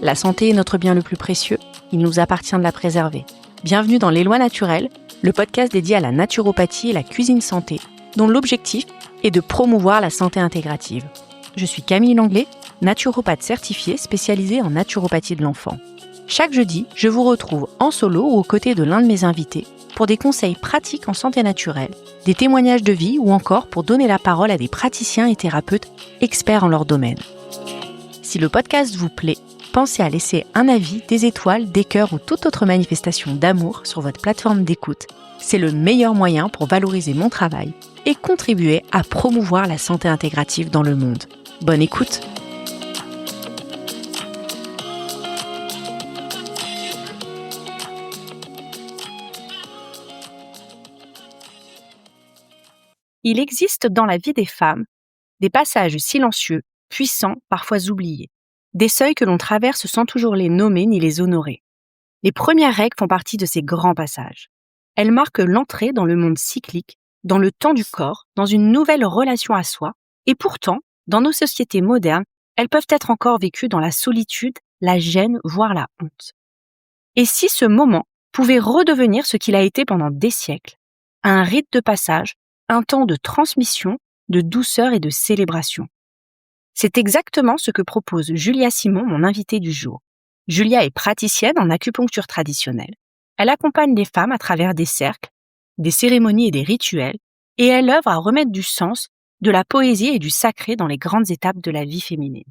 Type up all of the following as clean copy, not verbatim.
La santé est notre bien le plus précieux, il nous appartient de la préserver. Bienvenue dans Les Lois Naturelles, le podcast dédié à la naturopathie et la cuisine santé, dont l'objectif est de promouvoir la santé intégrative. Je suis Camille Langlais, naturopathe certifiée spécialisée en naturopathie de l'enfant. Chaque jeudi, je vous retrouve en solo ou aux côtés de l'un de mes invités pour des conseils pratiques en santé naturelle, des témoignages de vie ou encore pour donner la parole à des praticiens et thérapeutes experts en leur domaine. Si le podcast vous plaît, pensez à laisser un avis, des étoiles, des cœurs ou toute autre manifestation d'amour sur votre plateforme d'écoute. C'est le meilleur moyen pour valoriser mon travail et contribuer à promouvoir la santé intégrative dans le monde. Bonne écoute! Il existe dans la vie des femmes des passages silencieux, puissants, parfois oubliés. Des seuils que l'on traverse sans toujours les nommer ni les honorer. Les premières règles font partie de ces grands passages. Elles marquent l'entrée dans le monde cyclique, dans le temps du corps, dans une nouvelle relation à soi, et pourtant, dans nos sociétés modernes, elles peuvent être encore vécues dans la solitude, la gêne, voire la honte. Et si ce moment pouvait redevenir ce qu'il a été pendant des siècles, un rite de passage, un temps de transmission, de douceur et de célébration. C'est exactement ce que propose Julia Simon, mon invitée du jour. Julia est praticienne en acupuncture traditionnelle. Elle accompagne les femmes à travers des cercles, des cérémonies et des rituels, et elle œuvre à remettre du sens, de la poésie et du sacré dans les grandes étapes de la vie féminine.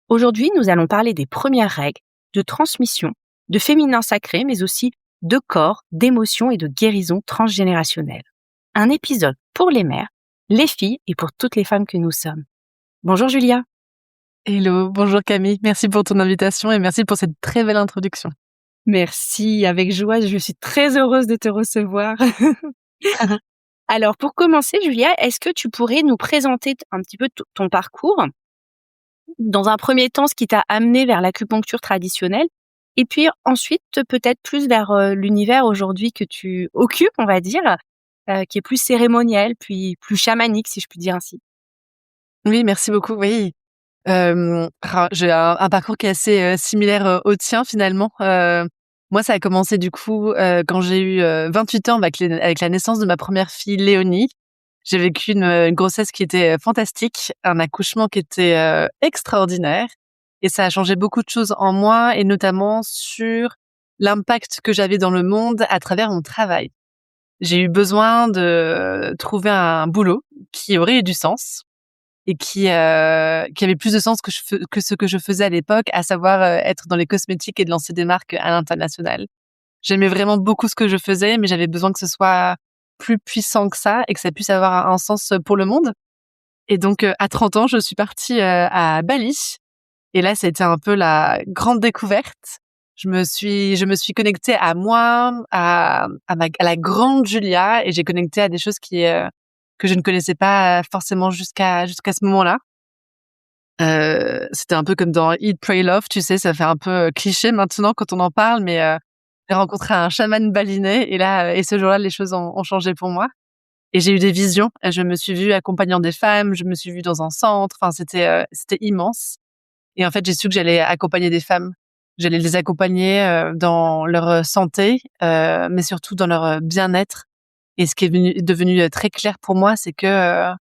Aujourd'hui, nous allons parler des premières règles, de transmission, de féminin sacré, mais aussi de corps, d'émotions et de guérison transgénérationnelle. Un épisode pour les mères, les filles et pour toutes les femmes que nous sommes. Bonjour Julia. Hello, bonjour Camille, merci pour ton invitation et merci pour cette très belle introduction. Merci, avec joie, je suis très heureuse de te recevoir. Alors pour commencer Julia, est-ce que tu pourrais nous présenter un petit peu ton parcours? Dans un premier temps, ce qui t'a amené vers l'acupuncture traditionnelle et puis ensuite peut-être plus vers l'univers aujourd'hui que tu occupes, on va dire, qui est plus cérémoniel, puis plus chamanique si je puis dire ainsi. Oui, merci beaucoup, oui. J'ai un parcours qui est assez similaire au tien finalement. Moi, ça a commencé du coup quand j'ai eu 28 ans avec la naissance de ma première fille Léonie. J'ai vécu une grossesse qui était fantastique, un accouchement qui était extraordinaire et ça a changé beaucoup de choses en moi et notamment sur l'impact que j'avais dans le monde à travers mon travail. J'ai eu besoin de trouver un boulot qui aurait du sens et qui avait plus de sens que ce que je faisais à l'époque, à savoir être dans les cosmétiques et de lancer des marques à l'international. J'aimais vraiment beaucoup ce que je faisais, mais j'avais besoin que ce soit plus puissant que ça et que ça puisse avoir un sens pour le monde. Et donc, à 30 ans, je suis partie à Bali. Et là, c'était un peu la grande découverte. Je me suis connectée à moi, à la grande Julia, et j'ai connecté à des choses que je ne connaissais pas forcément jusqu'à ce moment-là. C'était un peu comme dans Eat, Pray, Love, tu sais, ça fait un peu cliché maintenant quand on en parle, mais j'ai rencontré un chaman balinais et ce jour-là, les choses ont changé pour moi. Et j'ai eu des visions. Je me suis vue accompagnant des femmes, je me suis vue dans un centre. Enfin, c'était immense. Et en fait, j'ai su que j'allais accompagner des femmes. J'allais les accompagner dans leur santé, mais surtout dans leur bien-être. Et ce qui est devenu très clair pour moi, c'est que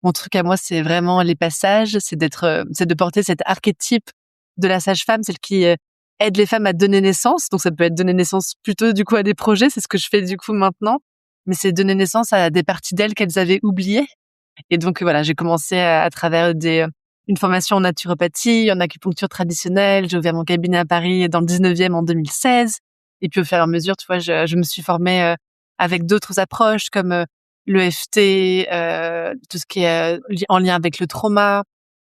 mon truc à moi, c'est vraiment les passages, c'est de porter cet archétype de la sage-femme, celle qui aide les femmes à donner naissance. Donc ça peut être donner naissance plutôt du coup à des projets, c'est ce que je fais du coup maintenant. Mais c'est donner naissance à des parties d'elles qu'elles avaient oubliées. Et donc voilà, j'ai commencé à travers une formation en naturopathie, en acupuncture traditionnelle. J'ai ouvert mon cabinet à Paris dans le 19e en 2016. Et puis au fur et à mesure, tu vois, je me suis formée avec d'autres approches comme l'EFT, tout ce qui est en lien avec le trauma,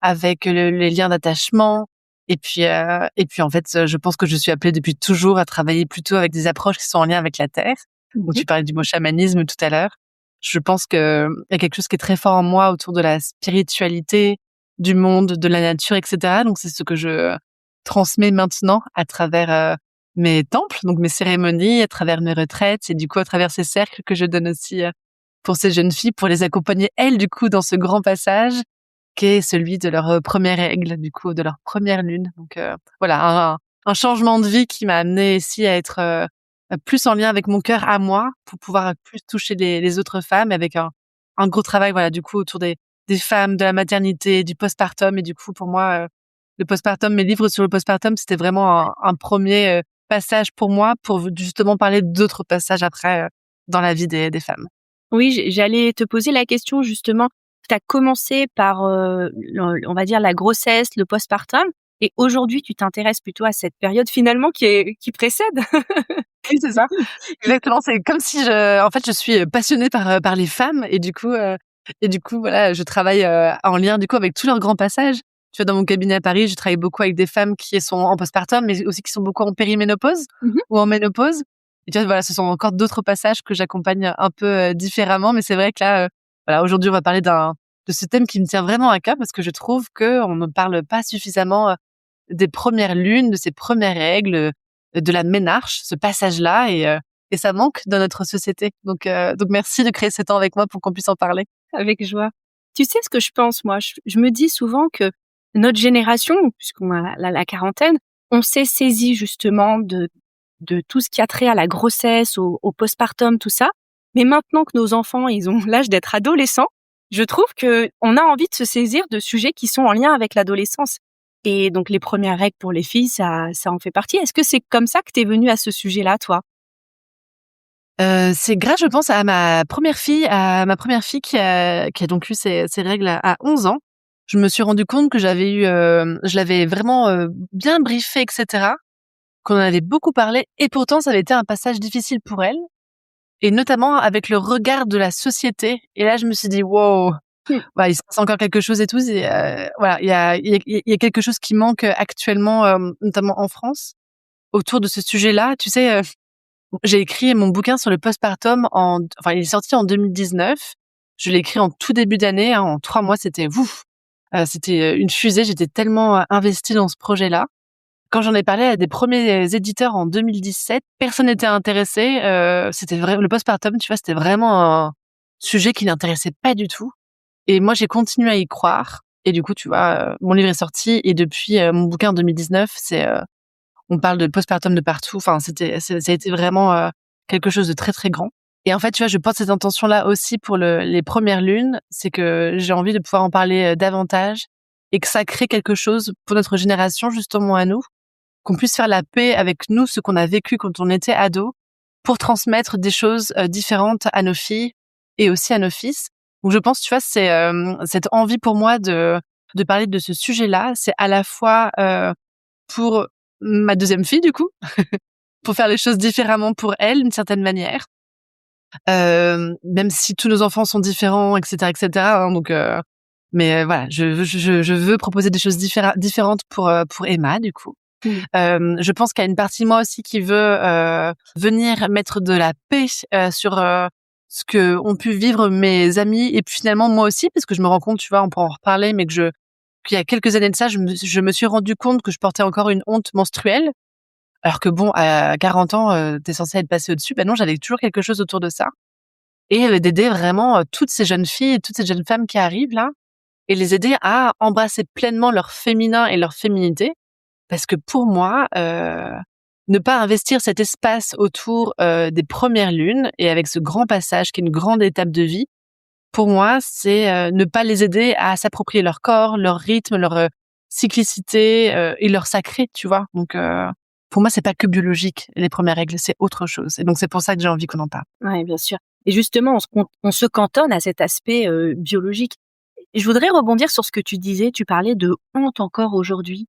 avec les liens d'attachement. Et puis en fait, je pense que je suis appelée depuis toujours à travailler plutôt avec des approches qui sont en lien avec la terre. Donc tu parlais du mot chamanisme tout à l'heure. Je pense que il y a quelque chose qui est très fort en moi autour de la spiritualité, du monde, de la nature, etc. Donc c'est ce que je transmets maintenant à travers mes temples, donc mes cérémonies, à travers mes retraites et du coup à travers ces cercles que je donne aussi pour ces jeunes filles, pour les accompagner elles du coup dans ce grand passage qu'est celui de leur première règle, du coup, de leur première lune. Donc voilà, un changement de vie qui m'a amené ici à être plus en lien avec mon cœur à moi pour pouvoir plus toucher les autres femmes avec un gros travail, voilà, du coup, autour des femmes, de la maternité, du postpartum. Et du coup, pour moi, le postpartum, mes livres sur le postpartum, c'était vraiment un premier passage pour moi pour justement parler d'autres passages après dans la vie des femmes. Oui, j'allais te poser la question justement. Tu as commencé par, on va dire la grossesse, le postpartum et aujourd'hui tu t'intéresses plutôt à cette période finalement qui précède. Oui, c'est ça. Exactement, c'est comme si en fait, je suis passionnée par les femmes et du coup, voilà, je travaille en lien du coup avec tous leurs grands passages. Tu vois, dans mon cabinet à Paris, je travaille beaucoup avec des femmes qui sont en postpartum, mais aussi qui sont beaucoup en périménopause Mmh. ou en ménopause. Et tu vois, voilà, ce sont encore d'autres passages que j'accompagne un peu différemment, mais c'est vrai que là, voilà, aujourd'hui, on va parler de ce thème qui me tient vraiment à cœur parce que je trouve qu'on ne parle pas suffisamment des premières lunes, de ces premières règles, de la ménarche, ce passage-là et ça manque dans notre société. Donc merci de créer ce temps avec moi pour qu'on puisse en parler. Avec joie. Tu sais ce que je pense moi? Je me dis souvent que notre génération, puisqu'on a la quarantaine, on s'est saisi justement de tout ce qui a trait à la grossesse, au postpartum, tout ça. Mais maintenant que nos enfants, ils ont l'âge d'être adolescents, je trouve qu'on a envie de se saisir de sujets qui sont en lien avec l'adolescence. Et donc les premières règles pour les filles, ça en fait partie. Est-ce que c'est comme ça que tu es venue à ce sujet-là, toi? C'est grâce, je pense, à ma première fille qui a donc eu ses règles à 11 ans. Je me suis rendu compte que je l'avais vraiment bien briefée, et cetera, qu'on en avait beaucoup parlé et pourtant ça avait été un passage difficile pour elle et notamment avec le regard de la société. Et là, je me suis dit: «Wow, Mmh. bah, il se passe encore quelque chose et tout». Et voilà, il y a quelque chose qui manque actuellement, notamment en France, autour de ce sujet-là. Tu sais, j'ai écrit mon bouquin sur le postpartum enfin, il est sorti en 2019. Je l'ai écrit en tout début d'année, hein, en 3 mois, c'était ouf, c'était une fusée. J'étais tellement investie dans ce projet-là. Quand j'en ai parlé à des premiers éditeurs en 2017, personne n'était intéressé. C'était vrai, le postpartum, tu vois, c'était vraiment un sujet qui n'intéressait pas du tout. Et moi, j'ai continué à y croire. Et du coup, tu vois, mon livre est sorti et depuis mon bouquin en 2019, on parle de postpartum de partout. Enfin, ça a été vraiment quelque chose de très, très grand. Et en fait, tu vois, je porte cette intention-là aussi pour les premières lunes. C'est que j'ai envie de pouvoir en parler davantage et que ça crée quelque chose pour notre génération, justement à nous, qu'on puisse faire la paix avec nous, ce qu'on a vécu quand on était ado, pour transmettre des choses différentes à nos filles et aussi à nos fils. Donc je pense, tu vois, c'est cette envie pour moi de parler de ce sujet-là, c'est à la fois pour ma deuxième fille, du coup, pour faire les choses différemment pour elle, d'une certaine manière, même si tous nos enfants sont différents, et cetera, hein, donc mais voilà, je veux proposer des choses différentes pour Emma, du coup. Mmh. Je pense qu'il y a une partie de moi aussi qui veut venir mettre de la paix sur ce que ont pu vivre mes amis et puis finalement moi aussi, parce que je me rends compte, tu vois, on peut en reparler, mais qu'il y a quelques années de ça, je me suis rendu compte que je portais encore une honte menstruelle, alors que bon, à 40 ans, tu es censée être passée au-dessus. Ben non, j'avais toujours quelque chose autour de ça et d'aider vraiment toutes ces jeunes filles et toutes ces jeunes femmes qui arrivent là et les aider à embrasser pleinement leur féminin et leur féminité. Parce que pour moi, ne pas investir cet espace autour des premières lunes et avec ce grand passage qui est une grande étape de vie, pour moi, c'est ne pas les aider à s'approprier leur corps, leur rythme, leur cyclicité et leur sacré, tu vois. Donc pour moi, c'est pas que biologique, les premières règles, c'est autre chose. Et donc c'est pour ça que j'ai envie qu'on en parle. Ouais, bien sûr. Et justement, on se cantonne à cet aspect biologique. Et je voudrais rebondir sur ce que tu disais. Tu parlais de honte encore aujourd'hui.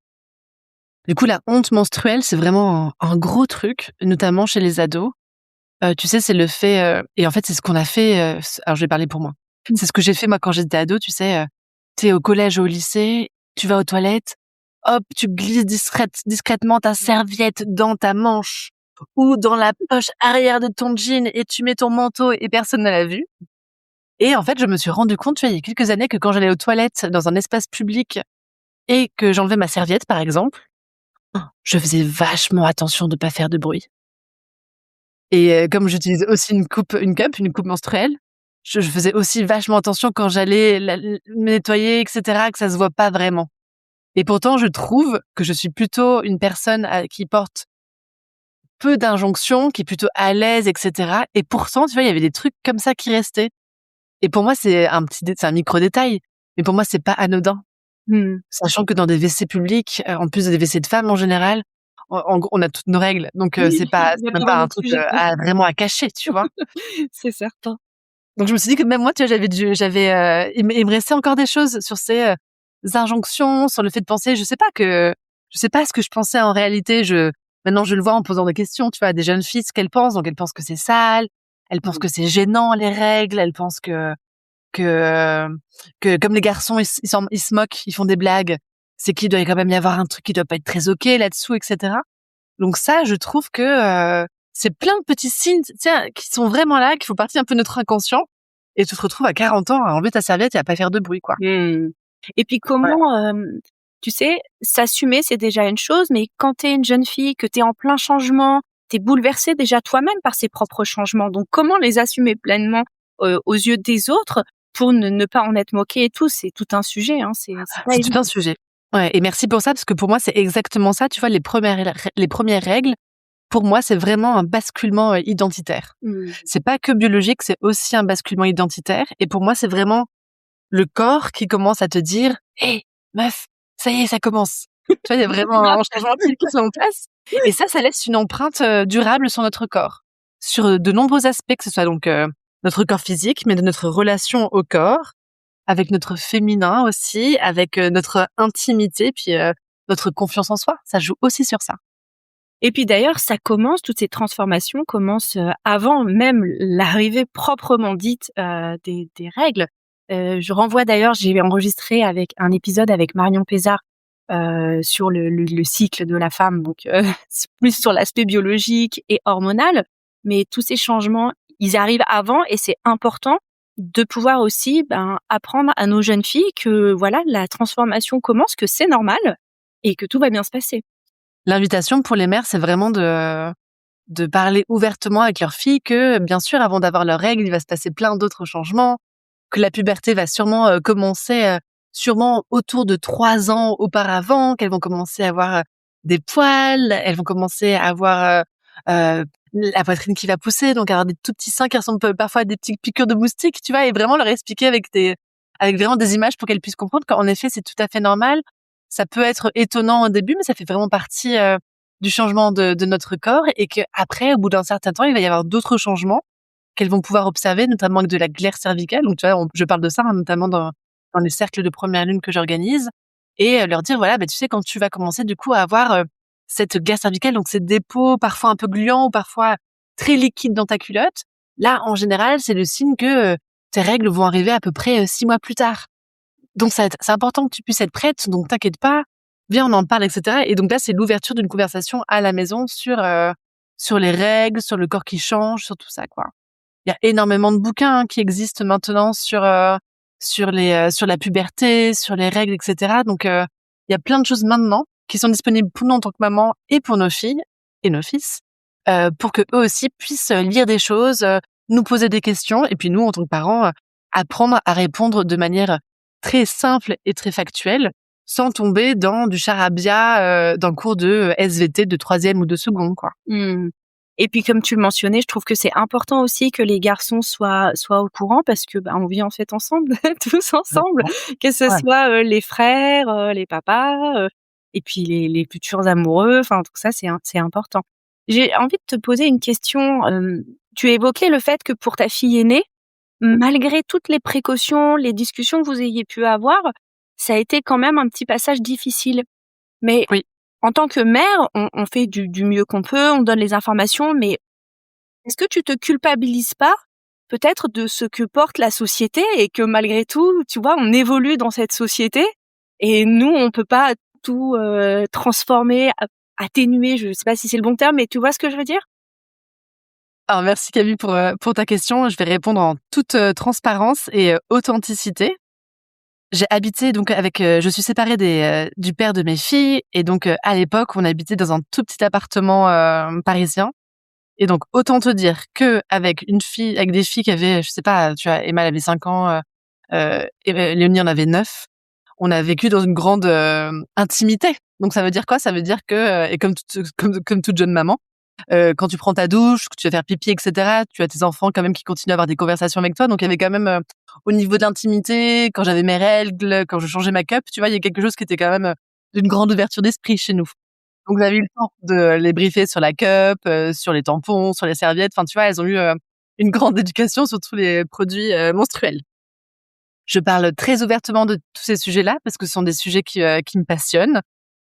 Du coup, la honte menstruelle, c'est vraiment un gros truc, notamment chez les ados. Tu sais, c'est le fait, et en fait, c'est ce qu'on a fait, alors je vais parler pour moi. Mmh. C'est ce que j'ai fait moi quand j'étais ado, tu sais, tu es au collège ou au lycée, tu vas aux toilettes, hop, tu glisses discrètement ta serviette dans ta manche ou dans la poche arrière de ton jean et tu mets ton manteau et personne ne l'a vu. Et en fait, je me suis rendu compte, tu vois, il y a quelques années que quand j'allais aux toilettes dans un espace public et que j'enlevais ma serviette, par exemple, je faisais vachement attention de pas faire de bruit. Et comme j'utilise aussi une coupe menstruelle, je faisais aussi vachement attention quand j'allais me nettoyer, etc., que ça se voit pas vraiment. Et pourtant, je trouve que je suis plutôt une personne qui porte peu d'injonctions, qui est plutôt à l'aise, etc. Et pourtant, tu vois, il y avait des trucs comme ça qui restaient. Et pour moi, c'est un micro détail. Mais pour moi, c'est pas anodin. Sachant que dans des WC publics, en plus des WC de femmes en général, en gros, on a toutes nos règles. Donc, Oui, c'est pas, il y a c'est même pas pas vraiment un de truc sujet. vraiment à cacher, tu vois. C'est certain. Donc je me suis dit que même moi, tu vois, il me restait encore des choses sur ces injonctions, sur le fait de penser, je sais pas ce que je pensais en réalité. Maintenant je le vois en posant des questions, tu vois, à des jeunes filles, ce qu'elles pensent. Donc elles pensent que c'est sale, elles pensent que c'est gênant les règles, elles pensent que que comme les garçons ils se moquent, ils font des blagues, c'est qu'il doit quand même y avoir un truc qui doit pas être très ok là-dessous, etc. Donc ça, je trouve que c'est plein de petits signes, tiens, qui sont vraiment là, qui font partie un peu de notre inconscient. Et tu te retrouves à 40 ans à enlever ta serviette et à pas faire de bruit, quoi. Et puis Ouais. comment, tu sais, s'assumer, c'est déjà une chose, mais quand tu es une jeune fille, que tu es en plein changement, tu es bouleversée déjà toi-même par ces propres changements. Donc comment les assumer pleinement, aux yeux des autres pour ne pas en être moquée et tout? C'est tout un sujet, hein, c'est pas C'est tout un évident. sujet. Ouais, et merci pour ça, parce que pour moi, c'est exactement ça. Tu vois, les premières règles, pour moi, c'est vraiment un basculement identitaire. Mmh. C'est pas que biologique, c'est aussi un basculement identitaire. Et pour moi, c'est vraiment le corps qui commence à te dire: «Hé, meuf, ça y est, ça commence». Tu vois, il y a vraiment un changement qui se met en place. Et ça laisse une empreinte durable sur notre corps. Sur de nombreux aspects, que ce soit donc notre corps physique, mais de notre relation au corps, avec notre féminin aussi, avec notre intimité, puis notre confiance en soi. Ça joue aussi sur ça. Et puis d'ailleurs, ça commence, toutes ces transformations commencent, avant même l'arrivée proprement dite, des règles. Je renvoie d'ailleurs, j'ai enregistré avec un épisode avec Marion Pézard, sur le cycle de la femme, donc c'est plus sur l'aspect biologique et hormonal. Mais tous ces changements, ils arrivent avant et c'est important de pouvoir aussi, apprendre à nos jeunes filles que voilà, la transformation commence, que c'est normal et que tout va bien se passer. L'invitation pour les mères, c'est vraiment de parler ouvertement avec leurs filles que, bien sûr, avant d'avoir leurs règles, il va se passer plein d'autres changements, que la puberté va sûrement commencer sûrement autour de 3 ans auparavant, qu'elles vont commencer à avoir des poils, elles vont commencer à avoir la poitrine qui va pousser, donc avoir des tout petits seins qui ressemblent parfois à des petites piqûres de moustiques, tu vois, et vraiment leur expliquer avec vraiment des images pour qu'elles puissent comprendre qu'en effet, c'est tout à fait normal. Ça peut être étonnant au début, mais ça fait vraiment partie du changement de notre corps, et qu'après, au bout d'un certain temps, il va y avoir d'autres changements qu'elles vont pouvoir observer, notamment avec de la glaire cervicale. Donc, tu vois, je parle de ça, hein, notamment dans les cercles de première lune que j'organise, et leur dire, voilà, tu sais, quand tu vas commencer du coup à avoir cette glaire cervicale, donc ces dépôts parfois un peu gluants ou parfois très liquides dans ta culotte, là, en général, c'est le signe que tes règles vont arriver à peu près 6 mois plus tard. Donc, c'est important que tu puisses être prête, donc t'inquiète pas, viens, on en parle, etc. Et donc là, c'est l'ouverture d'une conversation à la maison sur les règles, sur le corps qui change, sur tout ça, quoi. Il y a énormément de bouquins qui existent maintenant sur la puberté, sur les règles, etc. Donc, il y a plein de choses maintenant qui sont disponibles pour nous en tant que maman et pour nos filles et nos fils, pour que eux aussi puissent lire des choses, nous poser des questions, et puis nous, en tant que parents, apprendre à répondre de manière très simple et très factuelle, sans tomber dans du charabia d'un cours de SVT de 3e ou de seconde, quoi. Mmh. Et puis comme tu le mentionnais, je trouve que c'est important aussi que les garçons soient au courant parce que, on vit en fait ensemble, tous ensemble, Exactement. que ce Ouais. soit, les frères, les papas, et puis les futurs amoureux, enfin tout ça c'est important. J'ai envie de te poser une question, tu évoquais le fait que pour ta fille aînée, malgré toutes les précautions, les discussions que vous ayez pu avoir, ça a été quand même un petit passage difficile. Mais Oui. en tant que mère, on fait du mieux qu'on peut, on donne les informations, mais est-ce que tu te culpabilises pas, peut-être, de ce que porte la société et que malgré tout, tu vois, on évolue dans cette société et nous, on peut pas tout, transformer, atténuer, je sais pas si c'est le bon terme, mais tu vois ce que je veux dire? Alors merci Camille pour ta question. Je vais répondre en toute transparence et authenticité. J'ai habité donc je suis séparée du père de mes filles, et donc à l'époque, on habitait dans un tout petit appartement parisien. Et donc, autant te dire qu'avec avec des filles qui avaient, je sais pas, tu vois, Emma, elle avait 5 ans, et Léonie en avait 9. On a vécu dans une grande intimité. Donc ça veut dire quoi? Ça veut dire que, et comme toute jeune maman, quand tu prends ta douche, que tu vas faire pipi, et cetera, tu as tes enfants quand même qui continuent à avoir des conversations avec toi. Donc il y avait quand même, au niveau de l'intimité, quand j'avais mes règles, quand je changeais ma cup, tu vois, il y a quelque chose qui était quand même, d'une grande ouverture d'esprit chez nous. Donc j'avais eu le temps de les briefer sur la cup, sur les tampons, sur les serviettes. Enfin, tu vois, elles ont eu, une grande éducation sur tous les produits, menstruels. Je parle très ouvertement de tous ces sujets-là parce que ce sont des sujets qui me passionnent.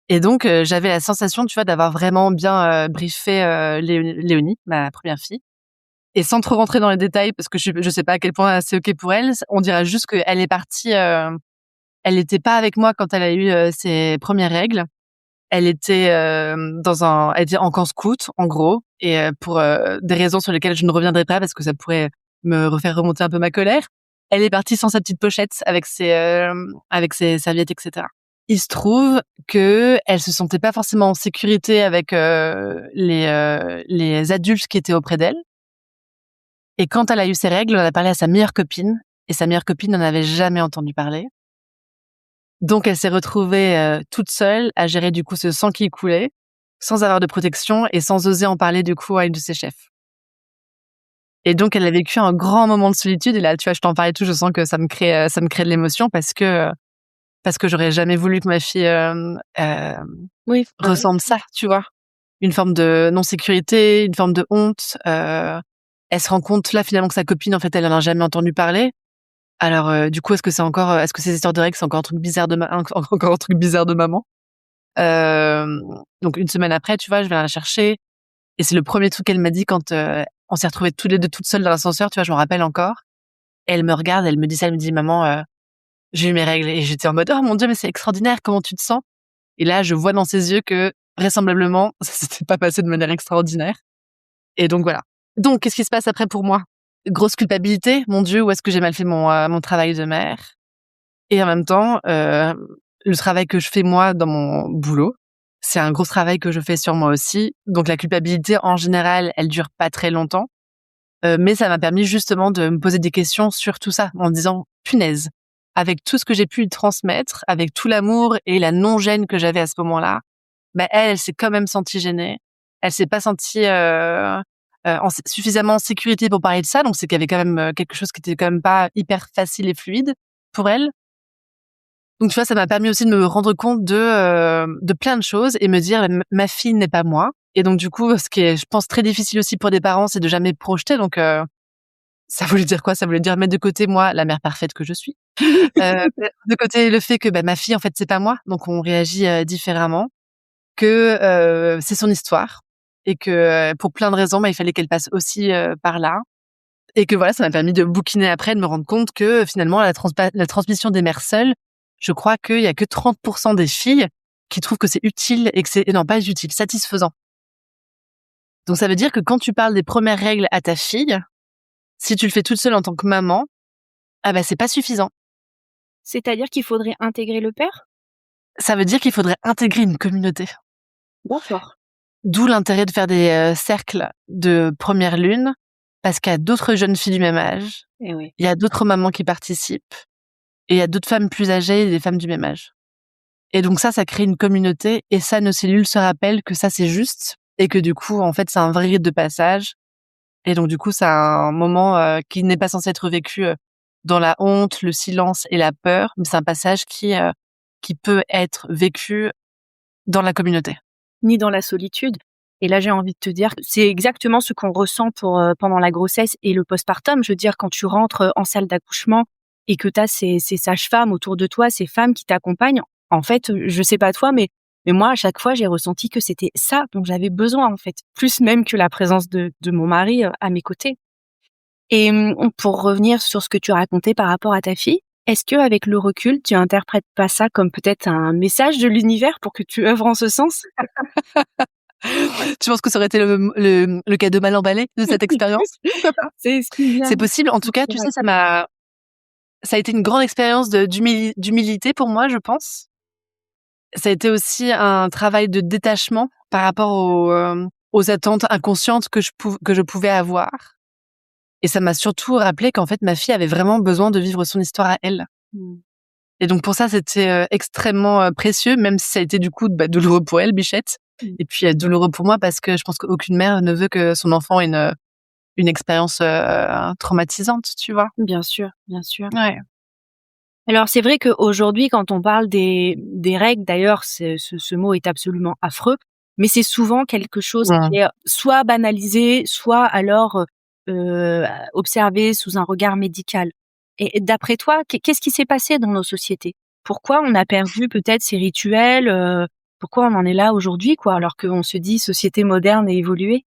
Et donc, j'avais la sensation, tu vois, d'avoir vraiment bien, briefé, Léonie, ma première fille. Et sans trop rentrer dans les détails parce que je sais pas à quel point c'est OK pour elle, on dira juste qu'elle est partie, elle était pas avec moi quand elle a eu, ses premières règles. Elle était en camp scout, en gros, et pour, des raisons sur lesquelles je ne reviendrai pas parce que ça pourrait me refaire remonter un peu ma colère. Elle est partie sans sa petite pochette avec ses serviettes, et cetera. Il se trouve qu'elle se sentait pas forcément en sécurité avec, les adultes qui étaient auprès d'elle. Et quand elle a eu ses règles, elle a parlé à sa meilleure copine et sa meilleure copine n'en avait jamais entendu parler. Donc elle s'est retrouvée, toute seule à gérer du coup ce sang qui coulait, sans avoir de protection et sans oser en parler du coup à une de ses chefs. Et donc elle a vécu un grand moment de solitude et là, tu vois, je t'en parlais et tout, je sens que ça me crée de l'émotion parce que j'aurais jamais voulu que ma fille, Oui, ressente ça, tu vois? Une forme de non-sécurité, une forme de honte, elle se rend compte là finalement que sa copine en fait, elle en a jamais entendu parler. Alors, du coup, est-ce que ces histoires de règles, c'est encore un truc bizarre encore un truc bizarre de maman? Hem, donc une semaine après, tu vois, je viens la chercher et c'est le premier truc qu'elle m'a dit quand, on s'est retrouvées toutes les 2 toutes seules dans l'ascenseur, tu vois, je m'en rappelle encore. Et elle me regarde, elle me dit ça, elle me dit: «Maman, j'ai eu mes règles» et j'étais en mode: «Oh mon Dieu, mais c'est extraordinaire, comment tu te sens?» Et là, je vois dans ses yeux que vraisemblablement, ça s'était pas passé de manière extraordinaire. Et donc voilà. Donc qu'est-ce qui se passe après pour moi? Grosse culpabilité, mon Dieu, où est-ce que j'ai mal fait mon travail de mère? Et en même temps, le travail que je fais moi dans mon boulot, c'est un gros travail que je fais sur moi aussi. Donc la culpabilité en général, elle dure pas très longtemps, mais ça m'a permis justement de me poser des questions sur tout ça, en me disant: «Punaise, avec tout ce que j'ai pu lui transmettre, avec tout l'amour et la non-gêne que j'avais à ce moment-là, bah, elle s'est quand même sentie gênée. Elle s'est pas sentie, suffisamment en sécurité pour parler de ça, donc c'est qu'il y avait quand même, quelque chose qui était quand même pas hyper facile et fluide pour elle. Donc tu vois, ça m'a permis aussi de me rendre compte de plein de choses et me dire: Ma fille n'est pas moi». Et donc du coup, ce qui est, je pense, très difficile aussi pour des parents, c'est de jamais projeter. Donc ça voulait dire quoi? Ça voulait dire mettre de côté, moi, la mère parfaite que je suis, mettre de côté le fait que, bah, ma fille, en fait, c'est pas moi, donc on réagit, différemment, que, c'est son histoire et que, pour plein de raisons, bah, il fallait qu'elle passe aussi, par là. Et que voilà, ça m'a permis de bouquiner après, de me rendre compte que finalement la transmission des mères seules, je crois qu'il y a que 30% des filles qui trouvent que c'est utile et que c'est, non, pas utile, satisfaisant. Donc ça veut dire que quand tu parles des premières règles à ta fille, si tu le fais toute seule en tant que maman, ah bah, c'est pas suffisant. c'est-à-dire qu'il faudrait intégrer le père? Ça veut dire qu'il faudrait intégrer une communauté. D'accord. D'où l'intérêt de faire des, cercles de première lune, parce qu'il y a d'autres jeunes filles du même âge, Eh oui. il y a d'autres mamans qui participent et il y a d'autres femmes plus âgées et des femmes du même âge. Et donc ça crée une communauté et ça, nos cellules se rappellent que ça, c'est juste et que du coup, en fait, c'est un vrai rite de passage. Et donc du coup, c'est un moment, qui n'est pas censé être vécu, dans la honte, le silence et la peur, mais c'est un passage qui peut être vécu dans la communauté. Ni dans la solitude. Et là, j'ai envie de te dire que c'est exactement ce qu'on ressent pour, pendant la grossesse et le postpartum. Je veux dire, quand tu rentres, en salle d'accouchement et que tu as ces sages-femmes autour de toi, ces femmes qui t'accompagnent, en fait, je sais pas toi, mais moi, à chaque fois, j'ai ressenti que c'était ça dont j'avais besoin, en fait. Plus même que la présence de mon mari, à mes côtés. Et pour revenir sur ce que tu racontais par rapport à ta fille, est-ce qu'avec le recul, tu interprètes pas ça comme peut-être un message de l'univers pour que tu œuvres en ce sens? Tu penses que ça aurait été le cadeau mal emballé de cette expérience? Pourquoi pas? C'est ce qui vient C'est possible. En tout cas, tu sais, ça a été une grande expérience d'humilité pour moi, je pense. Ça a été aussi un travail de détachement par rapport aux attentes inconscientes que je pouvais avoir. Et ça m'a surtout rappelé qu'en fait, ma fille avait vraiment besoin de vivre son histoire à elle. Mmh. Et donc pour ça, c'était extrêmement précieux, même si ça a été du coup douloureux pour elle, Bichette. Mmh. Et puis douloureux pour moi parce que je pense qu'aucune mère ne veut que son enfant ait une expérience traumatisante, tu vois. Bien sûr, bien sûr. Ouais. Alors c'est vrai qu'aujourd'hui quand on parle des règles, d'ailleurs ce mot est absolument affreux, mais c'est souvent quelque chose Mmh. qui est soit banalisé, soit alors, observé sous un regard médical. Et d'après toi, qu'est-ce qui s'est passé dans nos sociétés? Pourquoi on a perdu peut-être ces rituels, pourquoi on en est là aujourd'hui quoi, alors qu'on se dit société moderne et évoluée?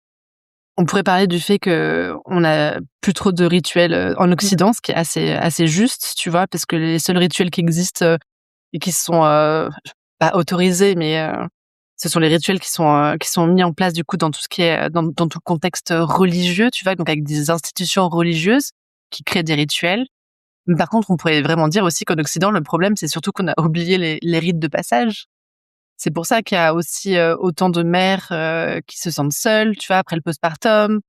On pourrait parler du fait qu'on a plus trop de rituels en Mmh. Occident, ce qui est assez juste, tu vois, parce que les seuls rituels qui existent et qui sont pas autorisés, mais ce sont les rituels qui sont mis en place du coup dans tout ce qui est dans tout le contexte religieux, tu vois, donc avec des institutions religieuses qui créent des rituels. Mais par contre, on pourrait vraiment dire aussi qu'en Occident, le problème, c'est surtout qu'on a oublié les rites de passage. C'est pour ça qu'il y a aussi autant de mères qui se sentent seules, tu vois, après le postpartum.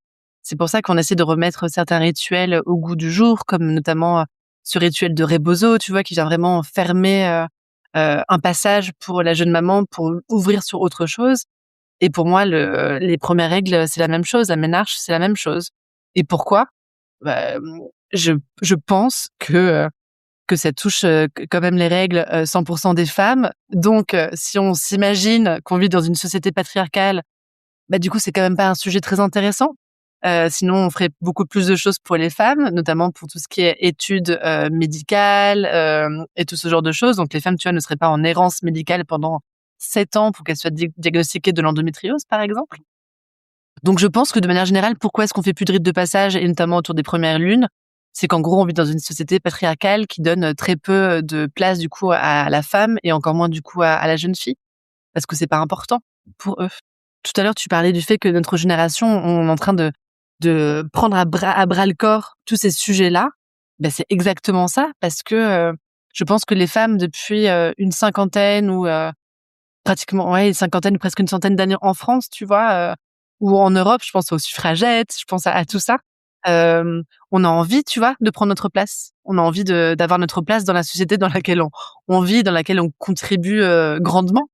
C'est pour ça qu'on essaie de remettre certains rituels au goût du jour, comme notamment ce rituel de rebozo, tu vois, qui vient vraiment fermer un passage pour la jeune maman pour ouvrir sur autre chose. Et pour moi, les premières règles, c'est la même chose. La ménarche, c'est la même chose. Et pourquoi? Bah, je pense que ça touche quand même les règles 100% des femmes. Donc, si on s'imagine qu'on vit dans une société patriarcale, bah du coup, c'est quand même pas un sujet très intéressant. Sinon, on ferait beaucoup plus de choses pour les femmes, notamment pour tout ce qui est études médicales et tout ce genre de choses. Donc, les femmes, tu vois, ne seraient pas en errance médicale pendant 7 ans pour qu'elles soient diagnostiquées de l'endométriose, par exemple. Donc je pense que de manière générale, pourquoi est-ce qu'on fait plus de rites de passage et notamment autour des premières lunes? C'est qu'en gros, on vit dans une société patriarcale qui donne très peu de place du coup à la femme et encore moins du coup à la jeune fille parce que c'est pas important pour eux. Tout à l'heure, tu parlais du fait que notre génération, on est en train de prendre à bras le corps tous ces sujets-là. Ben, c'est exactement ça parce que je pense que les femmes depuis une cinquantaine ou pratiquement, ouais, une cinquantaine, presque une centaine d'années en France, tu vois, ou en Europe, je pense aux suffragettes, je pense à tout ça. On a envie, tu vois, de prendre notre place. On a envie d'avoir notre place dans la société dans laquelle on vit, dans laquelle on contribue grandement.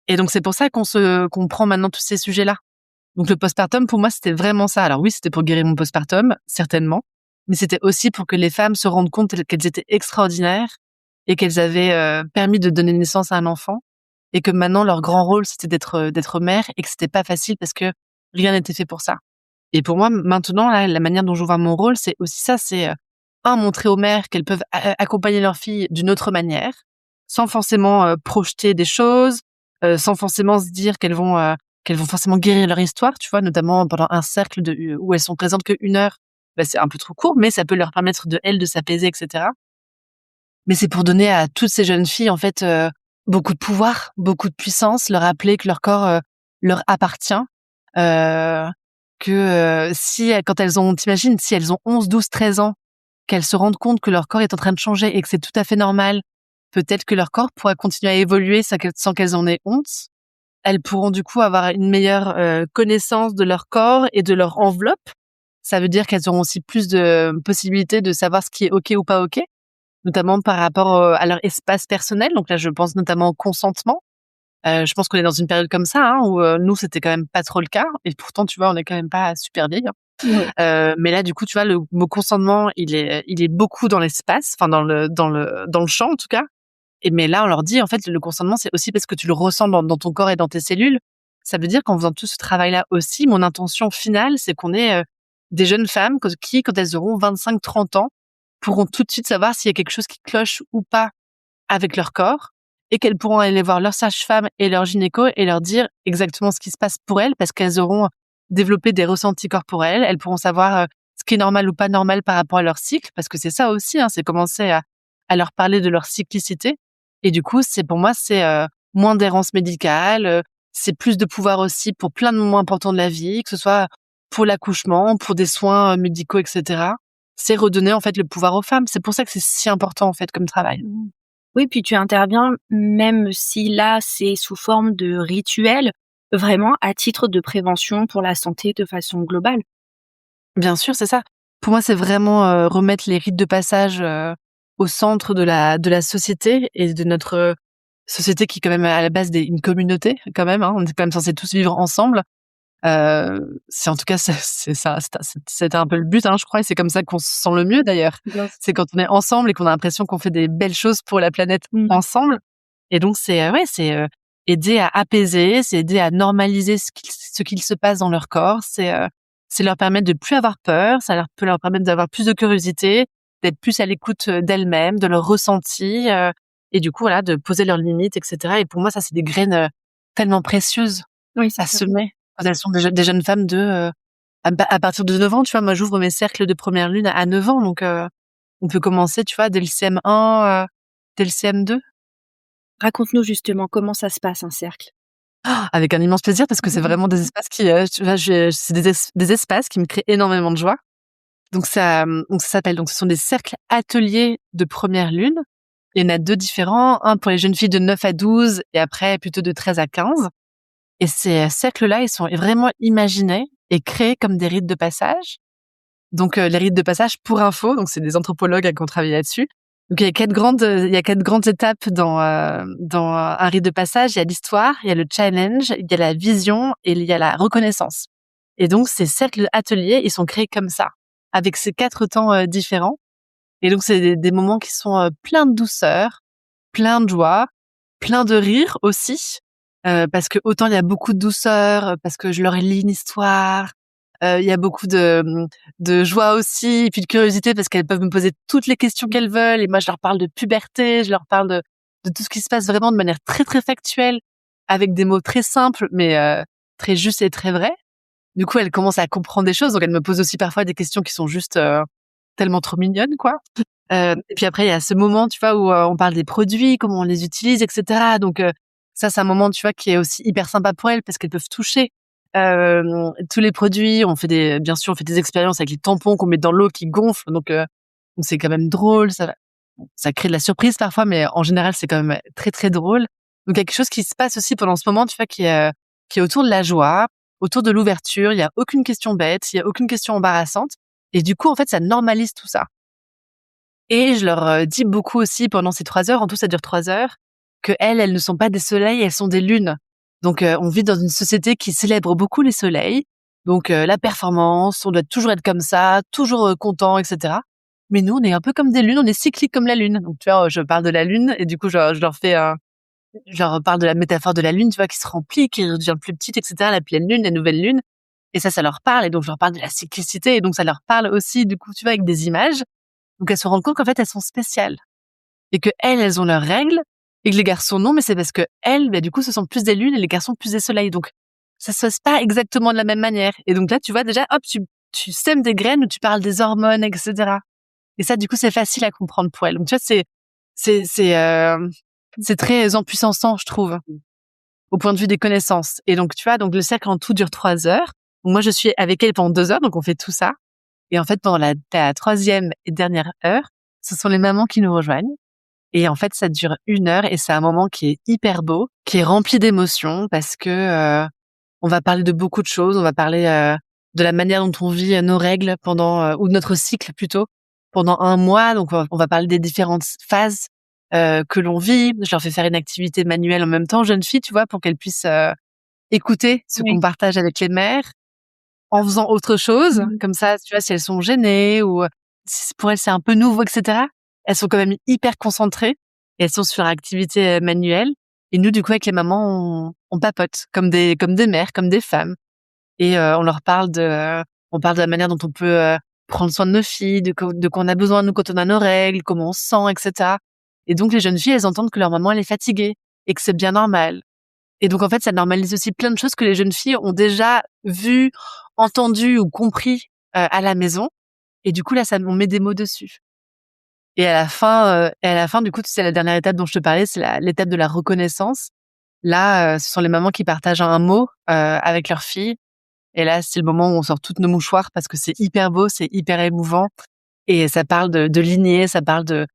Et donc c'est pour ça qu'on prend maintenant tous ces sujets-là. Donc le postpartum, pour moi, c'était vraiment ça. Alors oui, c'était pour guérir mon postpartum, certainement, mais c'était aussi pour que les femmes se rendent compte qu'elles étaient extraordinaires et qu'elles avaient permis de donner naissance à un enfant et que maintenant leur grand rôle c'était d'être mère et que c'était pas facile parce que rien n'était fait pour ça. Et pour moi maintenant là, la manière dont je vois mon rôle, c'est aussi ça, c'est montrer aux mères qu'elles peuvent accompagner leurs filles d'une autre manière, sans forcément projeter des choses, sans forcément se dire qu'elles vont forcément guérir leur histoire, tu vois, notamment pendant un cercle où elles sont présentes que 1 heure. Bah, c'est un peu trop court, mais ça peut leur permettre de s'apaiser, etc. Mais c'est pour donner à toutes ces jeunes filles, en fait, beaucoup de pouvoir, beaucoup de puissance, leur rappeler que leur corps, leur appartient, heu, que, si quand elles ont t'imagines, si elles ont 11, 12, 13 ans, qu'elles se rendent compte que leur corps est en train de changer et que c'est tout à fait normal, peut-être que leur corps pourra continuer à évoluer sans qu'elles en aient honte. Elles pourront du coup avoir une meilleure, connaissance de leur corps et de leur enveloppe. Ça veut dire qu'elles auront aussi plus de possibilités de savoir ce qui est OK ou pas OK. Notamment par rapport, à leur espace personnel. Donc là, je pense notamment au consentement. Je pense qu'on est dans une période comme ça, hein, où, nous, c'était quand même pas trop le cas et pourtant, tu vois, on est quand même pas super vieilles, hein. Ouais. Mais là, du coup, tu vois, le mot consentement, il est beaucoup dans l'espace, enfin dans le champ, en tout cas. Mais là, on leur dit, en fait, le consentement, c'est aussi parce que tu le ressens dans ton corps et dans tes cellules. Ça veut dire qu'en faisant tout ce travail-là aussi, mon intention finale, c'est qu'on ait, des jeunes femmes qui, quand elles auront 25-30 ans, pourront tout de suite savoir s'il y a quelque chose qui cloche ou pas avec leur corps et qu'elles pourront aller voir leur sage-femme et leur gynéco et leur dire exactement ce qui se passe pour elles parce qu'elles auront développé des ressentis corporels. Elles pourront savoir ce qui est normal ou pas normal par rapport à leur cycle parce que c'est ça aussi, hein, c'est commencer à leur parler de leur cyclicité. Et du coup, pour moi, c'est moins d'errance médicale, c'est plus de pouvoir aussi pour plein de moments importants de la vie, que ce soit pour l'accouchement, pour des soins médicaux, etc. C'est redonner en fait le pouvoir aux femmes. C'est pour ça que c'est si important en fait comme travail. Mmh. Oui, puis tu interviens même si là, c'est sous forme de rituel, vraiment à titre de prévention pour la santé de façon globale. Bien sûr, c'est ça. Pour moi, c'est vraiment, remettre les rites de passage, au centre de la société et de notre, société qui est quand même à la base une communauté quand même, hein. On est quand même censés tous vivre ensemble. C'est en tout cas c'est ça, c'était un peu le but, hein, je crois, et c'est comme ça qu'on se sent le mieux d'ailleurs. Bien sûr. C'est quand on est ensemble et qu'on a l'impression qu'on fait des belles choses pour la planète Mmh. ensemble. Et donc c'est, ouais, c'est, aider à apaiser, c'est aider à normaliser ce qu'il se passe dans leur corps, c'est leur permettre de plus avoir peur, peut leur permettre d'avoir plus de curiosité, d'être plus à l'écoute, d'elles-mêmes, de leurs ressentis, et du coup, voilà, de poser leurs limites et cetera. Et pour moi, ça, c'est des graines, tellement précieuses Oui, c'est à ça. semer quand elles sont des jeunes femmes à partir de 9 ans, tu vois? Moi, j'ouvre mes cercles de première lune à 9 ans, donc on peut commencer, tu vois, dès le CM1, dès le CM2. Raconte-nous justement comment ça se passe un cercle? Avec un immense plaisir parce que c'est Mmh. vraiment des espaces qui, tu vois, c'est des espaces qui me créent énormément de joie. Donc ça s'appelle donc ce sont des cercles ateliers de première lune. Il y en a 2 différents, un pour les jeunes filles de 9 à 12 et après plutôt de 13 à 15. Et ces cercles-là, ils sont vraiment imaginés et créés comme des rites de passage. Donc les rites de passage, pour info, donc c'est des anthropologues qui ont travaillé là-dessus. Donc il y a 4 grandes étapes dans un rite de passage. Il y a l'histoire, il y a le challenge, il y a la vision et il y a la reconnaissance. Et donc ces cercles ateliers, ils sont créés comme ça, avec ces 4 temps, différents. Et donc c'est des moments qui sont, pleins de douceur, pleins de joie, pleins de rire aussi, parce que autant il y a beaucoup de douceur, parce que je leur lis une histoire, il y a beaucoup de joie aussi et puis de curiosité parce qu'elles peuvent me poser toutes les questions qu'elles veulent et moi je leur parle de puberté, je leur parle de tout ce qui se passe vraiment de manière très, très factuelle, avec des mots très simples mais très justes et très vrais. Du coup, elles commencent à comprendre des choses, donc elles me posent aussi parfois des questions qui sont juste, tellement trop mignonnes, quoi. Et puis après, il y a ce moment, tu vois, où, on parle des produits, comment on les utilise et cetera. Donc ça, c'est un moment, tu vois, qui est aussi hyper sympa pour elles parce qu'elles peuvent toucher, tous les produits. Bien sûr, on fait des expériences avec les tampons qu'on met dans l'eau qui gonflent, donc c'est quand même drôle. Ça crée de la surprise parfois, mais en général, c'est quand même très, très drôle. Donc quelque chose qui se passe aussi pendant ce moment, tu vois, qui est autour de la joie, autour de l'ouverture. Il y a aucune question bête, il y a aucune question embarrassante et du coup, en fait, ça normalise tout ça. Et je leur, dis beaucoup aussi pendant ces 3 heures, en tout ça dure 3 heures, qu'elles ne sont pas des soleils, elles sont des lunes. Donc on vit dans une société qui célèbre beaucoup les soleils, donc la performance, on doit toujours être comme ça, toujours, content et cetera. Mais nous, on est un peu comme des lunes, on est cycliques comme la lune. Donc tu vois, je parle de la lune et du coup je leur parle de la métaphore de la lune, tu vois, qui se remplit, qui devient plus petite et cetera, la pleine lune, la nouvelle lune et ça leur parle et donc je leur parle de la cyclicité et donc ça leur parle aussi du coup, tu vois, avec des images. Donc elles se rendent compte qu'en fait, elles sont spéciales et elles ont leurs règles et que les garçons non, mais c'est parce qu'elles, bah, du coup, ce sont plus des lunes et les garçons plus des soleils. Donc ça se passe pas exactement de la même manière. Et donc là, tu vois déjà, hop, tu sèmes des graines où tu parles des hormones, et cetera. Et ça, du coup, c'est facile à comprendre pour elles. Donc tu vois, c'est c'est euh, c'est très empuissançant, je trouve, au point de vue des connaissances. Et donc tu vois, donc le cercle en tout dure 3 heures. Donc, moi, je suis avec elles pendant 2 heures, donc on fait tout ça. Et en fait, pendant la 3e et dernière heure, ce sont les mamans qui nous rejoignent. Et en fait, ça dure 1 heure et c'est un moment qui est hyper beau, qui est rempli d'émotions parce que on va parler de beaucoup de choses. On va parler de la manière dont on vit nos règles ou notre cycle plutôt pendant 1 mois. Donc on va parler des différentes phases que l'on vit. Je leur fais faire une activité manuelle en même temps, jeune fille, tu vois, pour qu'elles puissent écouter ce qu'on Oui. partage avec les mères en faisant autre chose, Mmh. comme ça, tu vois, si elles sont gênées ou si pour elles c'est un peu nouveau, et cetera, elles sont quand même hyper concentrées et elles sont sur activité, manuelle et nous, du coup, avec les mamans, on papote comme des mères, comme des femmes et on parle de la manière dont on peut, prendre soin de nos filles, de quoi on a besoin, nous, quand on a nos règles, comment on se sent et cetera et donc les jeunes filles, elles entendent que leur maman, elle est fatiguée et que c'est bien normal. Et donc, en fait, ça normalise aussi plein de choses que les jeunes filles ont déjà vues, entendues ou compris, à la maison. Et du coup, là, on met des mots dessus. Et à la fin, du coup, tu sais, la dernière étape dont je te parlais, c'est l'étape de la reconnaissance. Là, ce sont les mamans qui partagent un mot, avec leurs filles. Et là, c'est le moment où on sort toutes nos mouchoirs parce que c'est hyper beau, c'est hyper émouvant. Et ça parle de lignée, ça parle de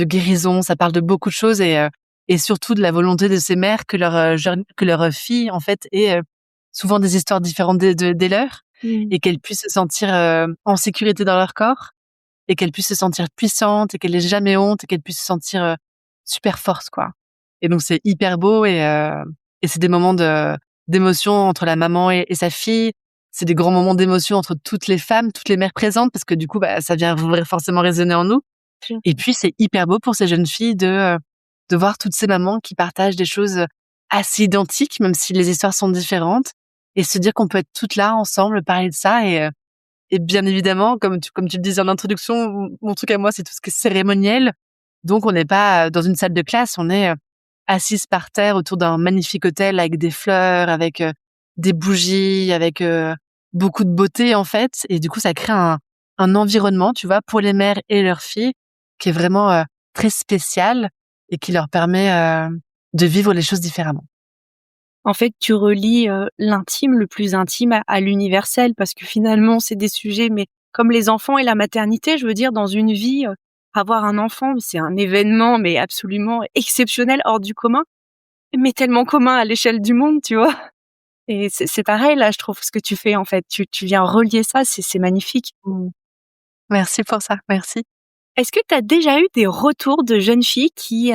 guérison, ça parle de beaucoup de choses et surtout de la volonté de ces mères que leur fille, en fait, ait souvent des histoires différentes des leurs, et qu'elles puissent se sentir en sécurité dans leur corps, et qu'elles puissent se sentir puissantes, et qu'elles aient jamais honte, et qu'elles puissent se sentir super fortes, quoi. Et donc c'est hyper beau, et c'est des moments d'émotion entre la maman et sa fille. C'est des grands moments d'émotion entre toutes les femmes, toutes les mères présentes, parce que du coup, ça vient forcément résonner en nous. Sûr. Et puis c'est hyper beau pour ces jeunes filles de voir toutes ces mamans qui partagent des choses assez identiques, même si les histoires sont différentes, et se dire qu'on peut être toutes là ensemble, parler de ça, et bien évidemment, comme tu le disais en introduction, mon truc à moi, c'est tout ce qui est cérémoniel. Donc on n'est pas dans une salle de classe, on est assises par terre autour d'un magnifique autel avec des fleurs, avec des bougies, avec beaucoup de beauté, en fait. Et du coup, ça crée un environnement, tu vois, pour les mères et leurs filles, qui est vraiment très spécial, et qui leur permet de vivre les choses différemment. En fait, tu relis l'intime, le plus intime à l'universel, parce que finalement, c'est des sujets, mais comme les enfants et la maternité, je veux dire, dans une vie, avoir un enfant, c'est un événement, mais absolument exceptionnel, hors du commun, mais tellement commun à l'échelle du monde, tu vois. Et c'est pareil, là, je trouve, ce que tu fais, en fait. Tu viens relier ça, c'est magnifique. Merci pour ça, merci. Est-ce que tu as déjà eu des retours de jeunes filles qui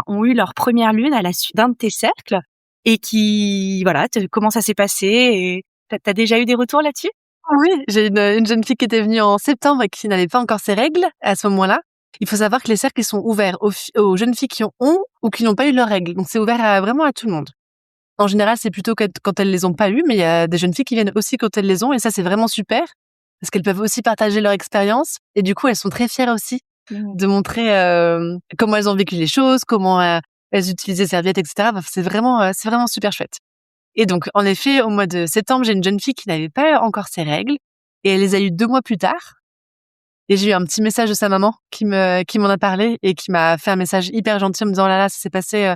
ont eu leur première lune à la suite d'un de tes cercles, et qui, voilà, comment ça s'est passé, et t'as déjà eu des retours là-dessus? Oui, j'ai une jeune fille qui était venue en septembre et qui n'avait pas encore ses règles à ce moment-là. Il faut savoir que les cercles, ils sont ouverts aux jeunes filles qui ont ou qui n'ont pas eu leurs règles. Donc c'est ouvert vraiment à tout le monde. En général, c'est plutôt quand elles les ont pas eues, mais il y a des jeunes filles qui viennent aussi quand elles les ont, et ça, c'est vraiment super, parce qu'elles peuvent aussi partager leur expérience, et du coup, elles sont très fières aussi de montrer comment elles ont vécu les choses, comment elles utilisaient les serviettes, etc. Enfin, c'est vraiment super chouette. Et donc, en effet, au mois de septembre, j'ai une jeune fille qui n'avait pas encore ses règles, et elle les a eues 2 mois plus tard. Et j'ai eu un petit message de sa maman qui m'en a parlé, et qui m'a fait un message hyper gentil en me disant: oh là là, ça s'est passé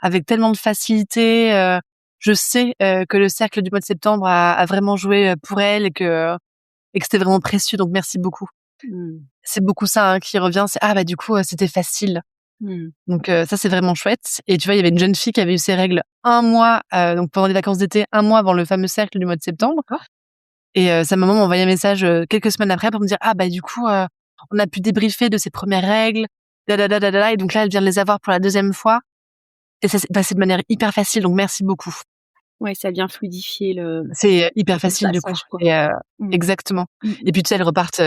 avec tellement de facilité. Je sais que le cercle du mois de septembre a vraiment joué pour elle, et que c'était vraiment précieux. Donc merci beaucoup. C'est beaucoup ça qui revient. C'est du coup c'était facile. Donc ça, c'est vraiment chouette. Et tu vois, il y avait une jeune fille qui avait eu ses règles 1 mois, donc pendant les vacances d'été, 1 mois avant le fameux cercle du mois de septembre. Et sa maman m'a envoyé un message quelques semaines après pour me dire: du coup, on a pu débriefer de ses premières règles, da. Et donc là, elle vient de les avoir pour la 2e fois. Et ça s'est passé de manière hyper facile, donc merci beaucoup. Ouais, ça vient fluidifier C'est hyper facile du coup. passage, quoi. Et exactement. Et puis tu sais, elles repartent.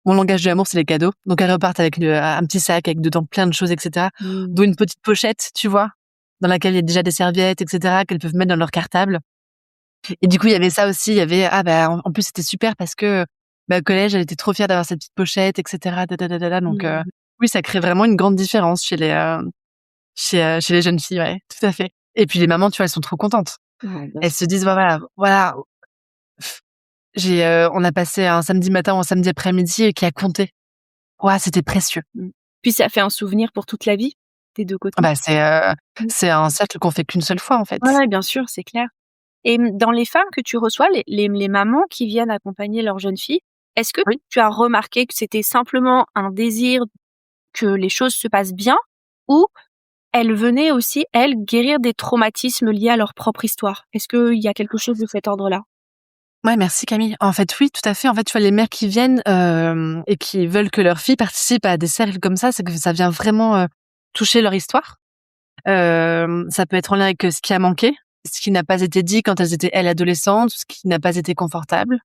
Mon langage de l'amour, c'est les cadeaux. Donc elles repartent avec un petit sac avec dedans plein de choses, etc. Dont une petite pochette, tu vois, dans laquelle il y a déjà des serviettes, etc. qu'elles peuvent mettre dans leur cartable. Et du coup, il y avait ça aussi. Il y avait en plus c'était super parce que au collège, elle était trop fière d'avoir cette petite pochette, etc. Da. Donc oui, ça crée vraiment une grande différence chez les jeunes filles, ouais, tout à fait. Et puis les mamans, tu vois, elles sont trop contentes. Ouais, Elles se disent: voilà, on a passé un samedi matin ou un samedi après-midi qui a compté. C'était précieux. Puis ça fait un souvenir pour toute la vie, des 2 côtés. C'est un cercle qu'on fait qu'une seule fois, en fait. Ouais, bien sûr, c'est clair. Et dans les femmes que tu reçois, les mamans qui viennent accompagner leurs jeunes filles, est-ce que Oui. tu as remarqué que c'était simplement un désir que les choses se passent bien, ou elles venaient aussi, elles, guérir des traumatismes liés à leur propre histoire? Est-ce qu'il y a quelque chose de cet ordre-là? Ouais, merci Camille. En fait, oui, tout à fait. En fait, tu vois, les mères qui viennent et qui veulent que leur fille participe à des cercles comme ça, c'est que ça vient vraiment toucher leur histoire. Ça peut être en lien avec ce qui a manqué, ce qui n'a pas été dit quand elles étaient, elles, adolescentes, ce qui n'a pas été confortable.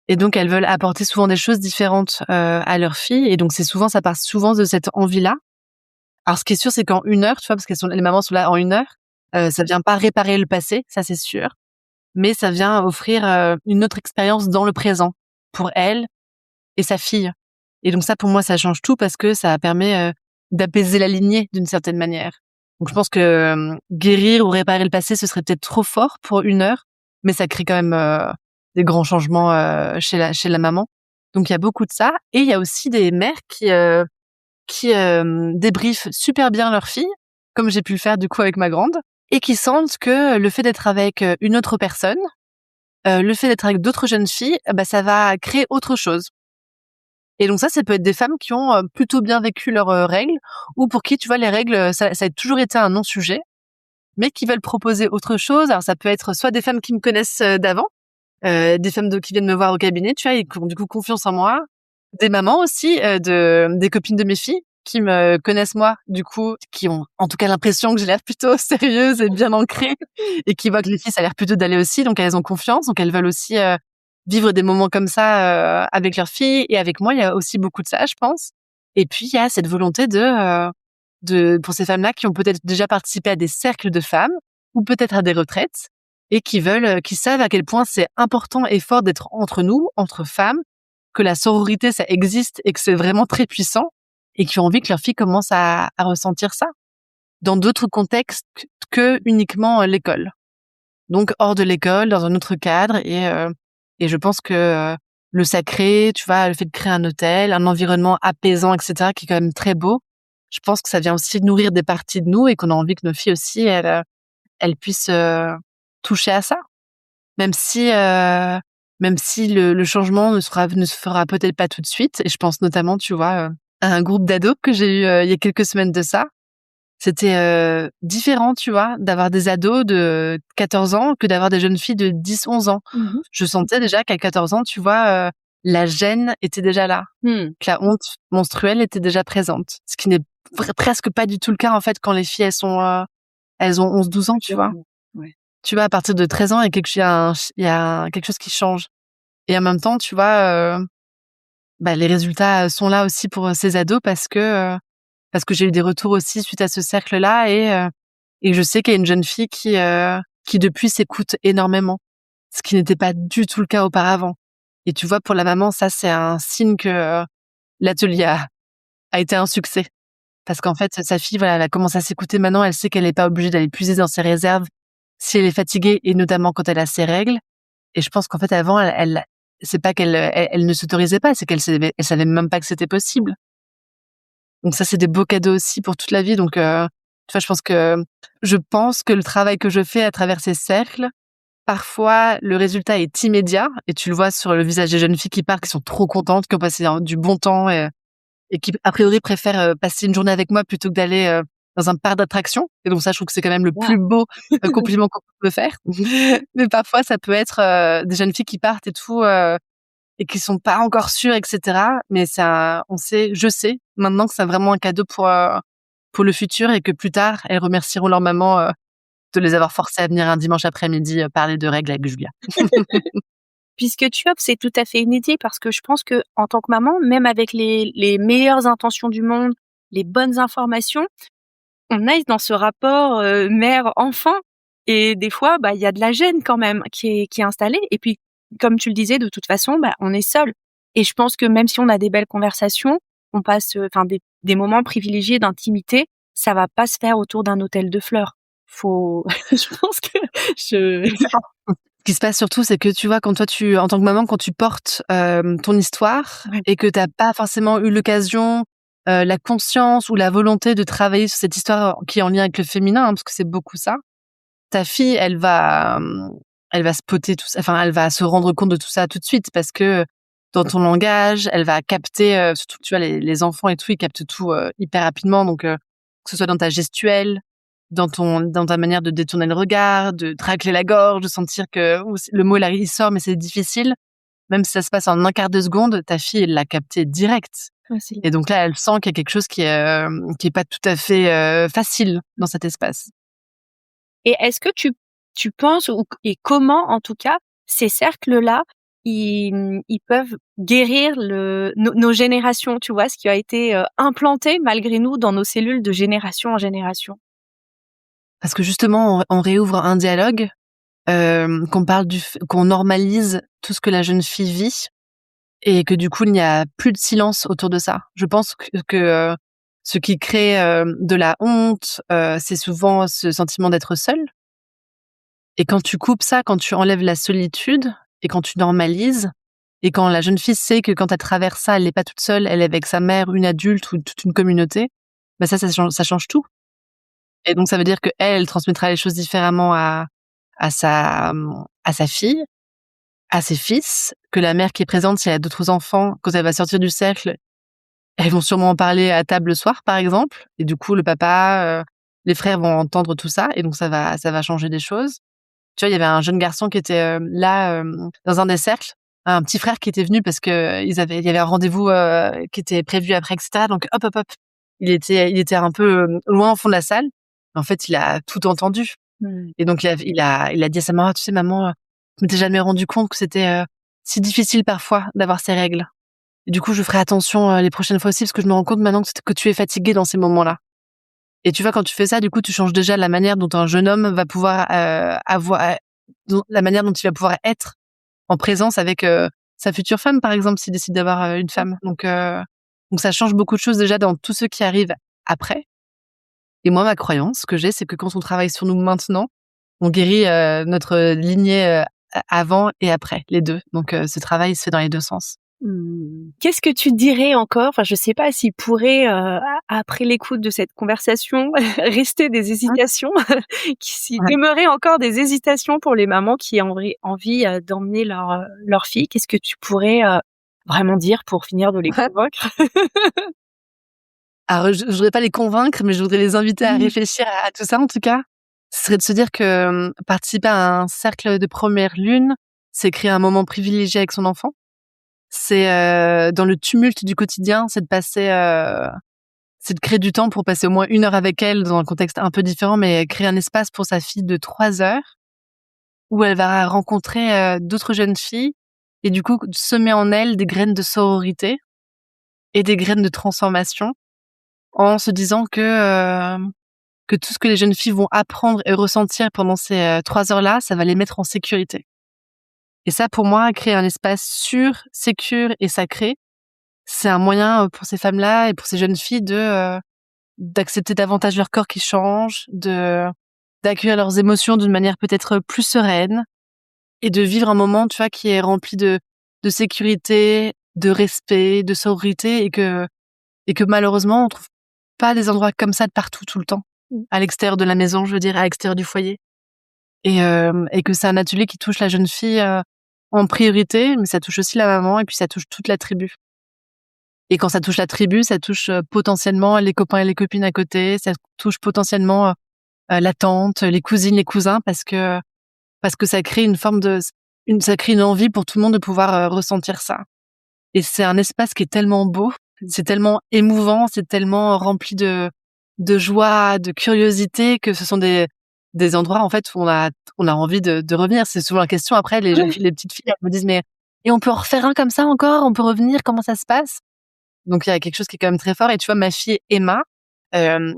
Et donc, elles veulent apporter souvent des choses différentes à leur fille. Et donc, ça part souvent de cette envie-là. Alors, ce qui est sûr, c'est qu'en 1 heure, tu vois, parce que les mamans sont là en 1 heure, ça vient pas réparer le passé, ça c'est sûr. Mais ça vient offrir une autre expérience dans le présent pour elle et sa fille. Et donc ça, pour moi, ça change tout parce que ça permet d'apaiser la lignée d'une certaine manière. Donc je pense que guérir ou réparer le passé, ce serait peut-être trop fort pour 1 heure, mais ça crée quand même des grands changements chez la maman. Donc il y a beaucoup de ça. Et il y a aussi des mères qui débriefent super bien leur fille, comme j'ai pu le faire du coup avec ma grande, et qui sentent que le fait d'être avec une autre personne, le fait d'être avec d'autres jeunes filles, ça va créer autre chose. Et donc ça peut être des femmes qui ont plutôt bien vécu leurs règles, ou pour qui, tu vois, les règles, ça a toujours été un non-sujet, mais qui veulent proposer autre chose. Alors ça peut être soit des femmes qui me connaissent d'avant, des femmes qui viennent me voir au cabinet, tu vois, et qui ont du coup confiance en moi, des mamans aussi, des copines de mes filles qui me connaissent moi, du coup, qui ont en tout cas l'impression que j'ai l'air plutôt sérieuse et bien ancrée, et qui voient que les filles, ça a l'air plutôt d'aller aussi, donc elles ont confiance, donc elles veulent aussi vivre des moments comme ça avec leurs filles, et avec moi, il y a aussi beaucoup de ça, je pense. Et puis il y a cette volonté pour ces femmes-là qui ont peut-être déjà participé à des cercles de femmes, ou peut-être à des retraites, et qui savent à quel point c'est important et fort d'être entre nous, entre femmes, que la sororité, ça existe et que c'est vraiment très puissant, et qui ont envie que leurs filles commencent à ressentir ça dans d'autres contextes que uniquement l'école. Donc hors de l'école, dans un autre cadre, et je pense que le sacré, tu vois, le fait de créer un hôtel, un environnement apaisant, etc., qui est quand même très beau, je pense que ça vient aussi nourrir des parties de nous, et qu'on a envie que nos filles aussi, elles puissent toucher à ça. Même si le changement ne se fera peut-être pas tout de suite. Et je pense notamment, tu vois, à un groupe d'ados que j'ai eu il y a quelques semaines de ça. C'était différent, tu vois, d'avoir des ados de 14 ans que d'avoir des jeunes filles de 10-11 ans. Mmh. Je sentais déjà qu'à 14 ans, tu vois, la gêne était déjà là, Mmh. que la honte menstruelle était déjà présente. Ce qui n'est presque pas du tout le cas, en fait, quand les filles, elles ont 11-12 ans, tu vois. Ouais. Tu vois, à partir de 13 ans, il y a quelque chose qui change. Et en même temps, tu vois, les résultats sont là aussi pour ces ados, parce que j'ai eu des retours aussi suite à ce cercle-là, et je sais qu'il y a une jeune fille qui depuis s'écoute énormément, ce qui n'était pas du tout le cas auparavant. Et tu vois, pour la maman, ça, c'est un signe que l'atelier a été un succès. Parce qu'en fait, sa fille, voilà, elle a commencé à s'écouter maintenant, elle sait qu'elle n'est pas obligée d'aller puiser dans ses réserves si elle est fatiguée, et notamment quand elle a ses règles. Et je pense qu'en fait, avant, c'est pas elle ne s'autorisait pas, c'est elle savait même pas que c'était possible. Donc ça, c'est des beaux cadeaux aussi pour toute la vie. Donc, tu vois, je pense que le travail que je fais à travers ces cercles, parfois, le résultat est immédiat, et tu le vois sur le visage des jeunes filles qui partent, qui sont trop contentes, qui ont passé du bon temps, et qui, a priori, préfèrent passer une journée avec moi plutôt que d'aller dans un parc d'attractions. Et donc ça, je trouve que c'est quand même le plus beau compliment qu'on peut faire. Mais parfois, ça peut être des jeunes filles qui partent et tout, et qui sont pas encore sûres, etc. Mais je sais maintenant que c'est vraiment un cadeau pour le futur, et que plus tard, elles remercieront leur maman de les avoir forcées à venir un dimanche après-midi parler de règles avec Julia. Puisque tu offres, c'est tout à fait inédit, parce que je pense que en tant que maman, même avec les meilleures intentions du monde, les bonnes informations, on est dans ce rapport mère-enfant, et des fois, il y a de la gêne quand même qui est installée. Et puis, comme tu le disais, de toute façon, on est seul. Et je pense que même si on a des belles conversations, on passe des moments privilégiés d'intimité, ça va pas se faire autour d'un autel de fleurs. Faut, je pense que je. Ce qui se passe surtout, c'est que tu vois, quand toi, en tant que maman, quand tu portes ton histoire, Ouais. et que t'as pas forcément eu l'occasion, la conscience ou la volonté de travailler sur cette histoire qui est en lien avec le féminin, parce que c'est beaucoup ça, ta fille, elle va spotter tout ça, enfin, elle va se rendre compte de tout ça tout de suite, parce que dans ton langage, elle va capter, surtout que tu vois, les enfants et tout, ils captent tout hyper rapidement, donc que ce soit dans ta gestuelle, dans ta manière de détourner le regard, de te racler la gorge, de sentir que le mot là, il sort, mais c'est difficile. Même si ça se passe en un quart de seconde, ta fille, elle l'a capté direct. Facile. Et donc là, elle sent qu'il y a quelque chose qui est pas tout à fait facile dans cet espace. Et est-ce que tu penses, et comment en tout cas ces cercles-là, ils peuvent guérir nos générations, tu vois, ce qui a été implanté malgré nous dans nos cellules de génération en génération? Parce que justement, on réouvre un dialogue, qu'on normalise tout ce que la jeune fille vit, et que du coup, il n'y a plus de silence autour de ça. Je pense que ce qui crée de la honte, c'est souvent ce sentiment d'être seule. Et quand tu coupes ça, quand tu enlèves la solitude, et quand tu normalises, et quand la jeune fille sait que quand elle traverse ça, elle n'est pas toute seule, elle est avec sa mère, une adulte ou toute une communauté, ça change tout. Et donc ça veut dire qu'elle transmettra les choses différemment à sa fille. à ses fils, que la mère qui est présente, si elle a d'autres enfants, quand elle va sortir du cercle, elles vont sûrement en parler à table le soir, par exemple. Et du coup, le papa, les frères vont entendre tout ça, et donc ça va changer des choses. Tu vois, il y avait un jeune garçon qui était là dans un des cercles, un petit frère qui était venu parce que il y avait un rendez-vous qui était prévu après, etc. Donc hop, hop, hop, il était un peu loin au fond de la salle. En fait, il a tout entendu. Et donc il a dit à sa maman, tu sais, maman, je m'étais jamais rendu compte que c'était si difficile parfois d'avoir ces règles. Et du coup, je ferai attention les prochaines fois aussi, parce que je me rends compte maintenant que tu es fatiguée dans ces moments-là. Et tu vois, quand tu fais ça, du coup, tu changes déjà la manière dont un jeune homme va pouvoir la manière dont il va pouvoir être en présence avec sa future femme, par exemple, s'il décide d'avoir une femme. Donc ça change beaucoup de choses déjà dans tous ceux qui arrivent après. Et moi, ma croyance que j'ai, c'est que quand on travaille sur nous maintenant, on guérit notre lignée avant et après, les deux. Donc ce travail se fait dans les deux sens. Qu'est-ce que tu dirais encore? Enfin, je sais pas s'il pourrait, après l'écoute de cette conversation, rester des hésitations, s'il Ouais. demeurait encore des hésitations pour les mamans qui auraient envie, d'emmener leur fille. Qu'est-ce que tu pourrais, vraiment dire pour finir de les convaincre? Alors, je voudrais pas les convaincre, mais je voudrais les inviter à Mmh. réfléchir à tout ça, en tout cas. Ce serait de se dire que participer à un cercle de première lune, c'est créer un moment privilégié avec son enfant. C'est dans le tumulte du quotidien, c'est de créer du temps pour passer au moins 1 heure avec elle dans un contexte un peu différent, mais créer un espace pour sa fille de 3 heures où elle va rencontrer d'autres jeunes filles, et du coup semer en elle des graines de sororité et des graines de transformation, en se disant que tout ce que les jeunes filles vont apprendre et ressentir pendant ces 3 heures-là, ça va les mettre en sécurité. Et ça, pour moi, créer un espace sûr, sécure et sacré, c'est un moyen pour ces femmes-là et pour ces jeunes filles d'accepter davantage leur corps qui change, d'accueillir leurs émotions d'une manière peut-être plus sereine, et de vivre un moment, tu vois, qui est rempli de sécurité, de respect, de sororité, et que malheureusement, on trouve pas des endroits comme ça de partout, tout le temps. Mmh. À l'extérieur de la maison, je veux dire, à l'extérieur du foyer. Et que c'est un atelier qui touche la jeune fille en priorité, mais ça touche aussi la maman, et puis ça touche toute la tribu. Et quand ça touche la tribu, ça touche potentiellement les copains et les copines à côté, ça touche potentiellement la tante, les cousines, les cousins, parce que ça crée ça crée une envie pour tout le monde de pouvoir ressentir ça. Et c'est un espace qui est tellement beau, c'est tellement émouvant, c'est tellement rempli de joie, de curiosité, que ce sont des endroits, en fait, où on a envie de revenir. C'est souvent la question après, les jeunes Ouais. filles, les petites filles, elles me disent: «Mais et on peut en refaire un comme ça encore? On peut revenir? Comment ça se passe?» Donc il y a quelque chose qui est quand même très fort. Et tu vois, ma fille Emma,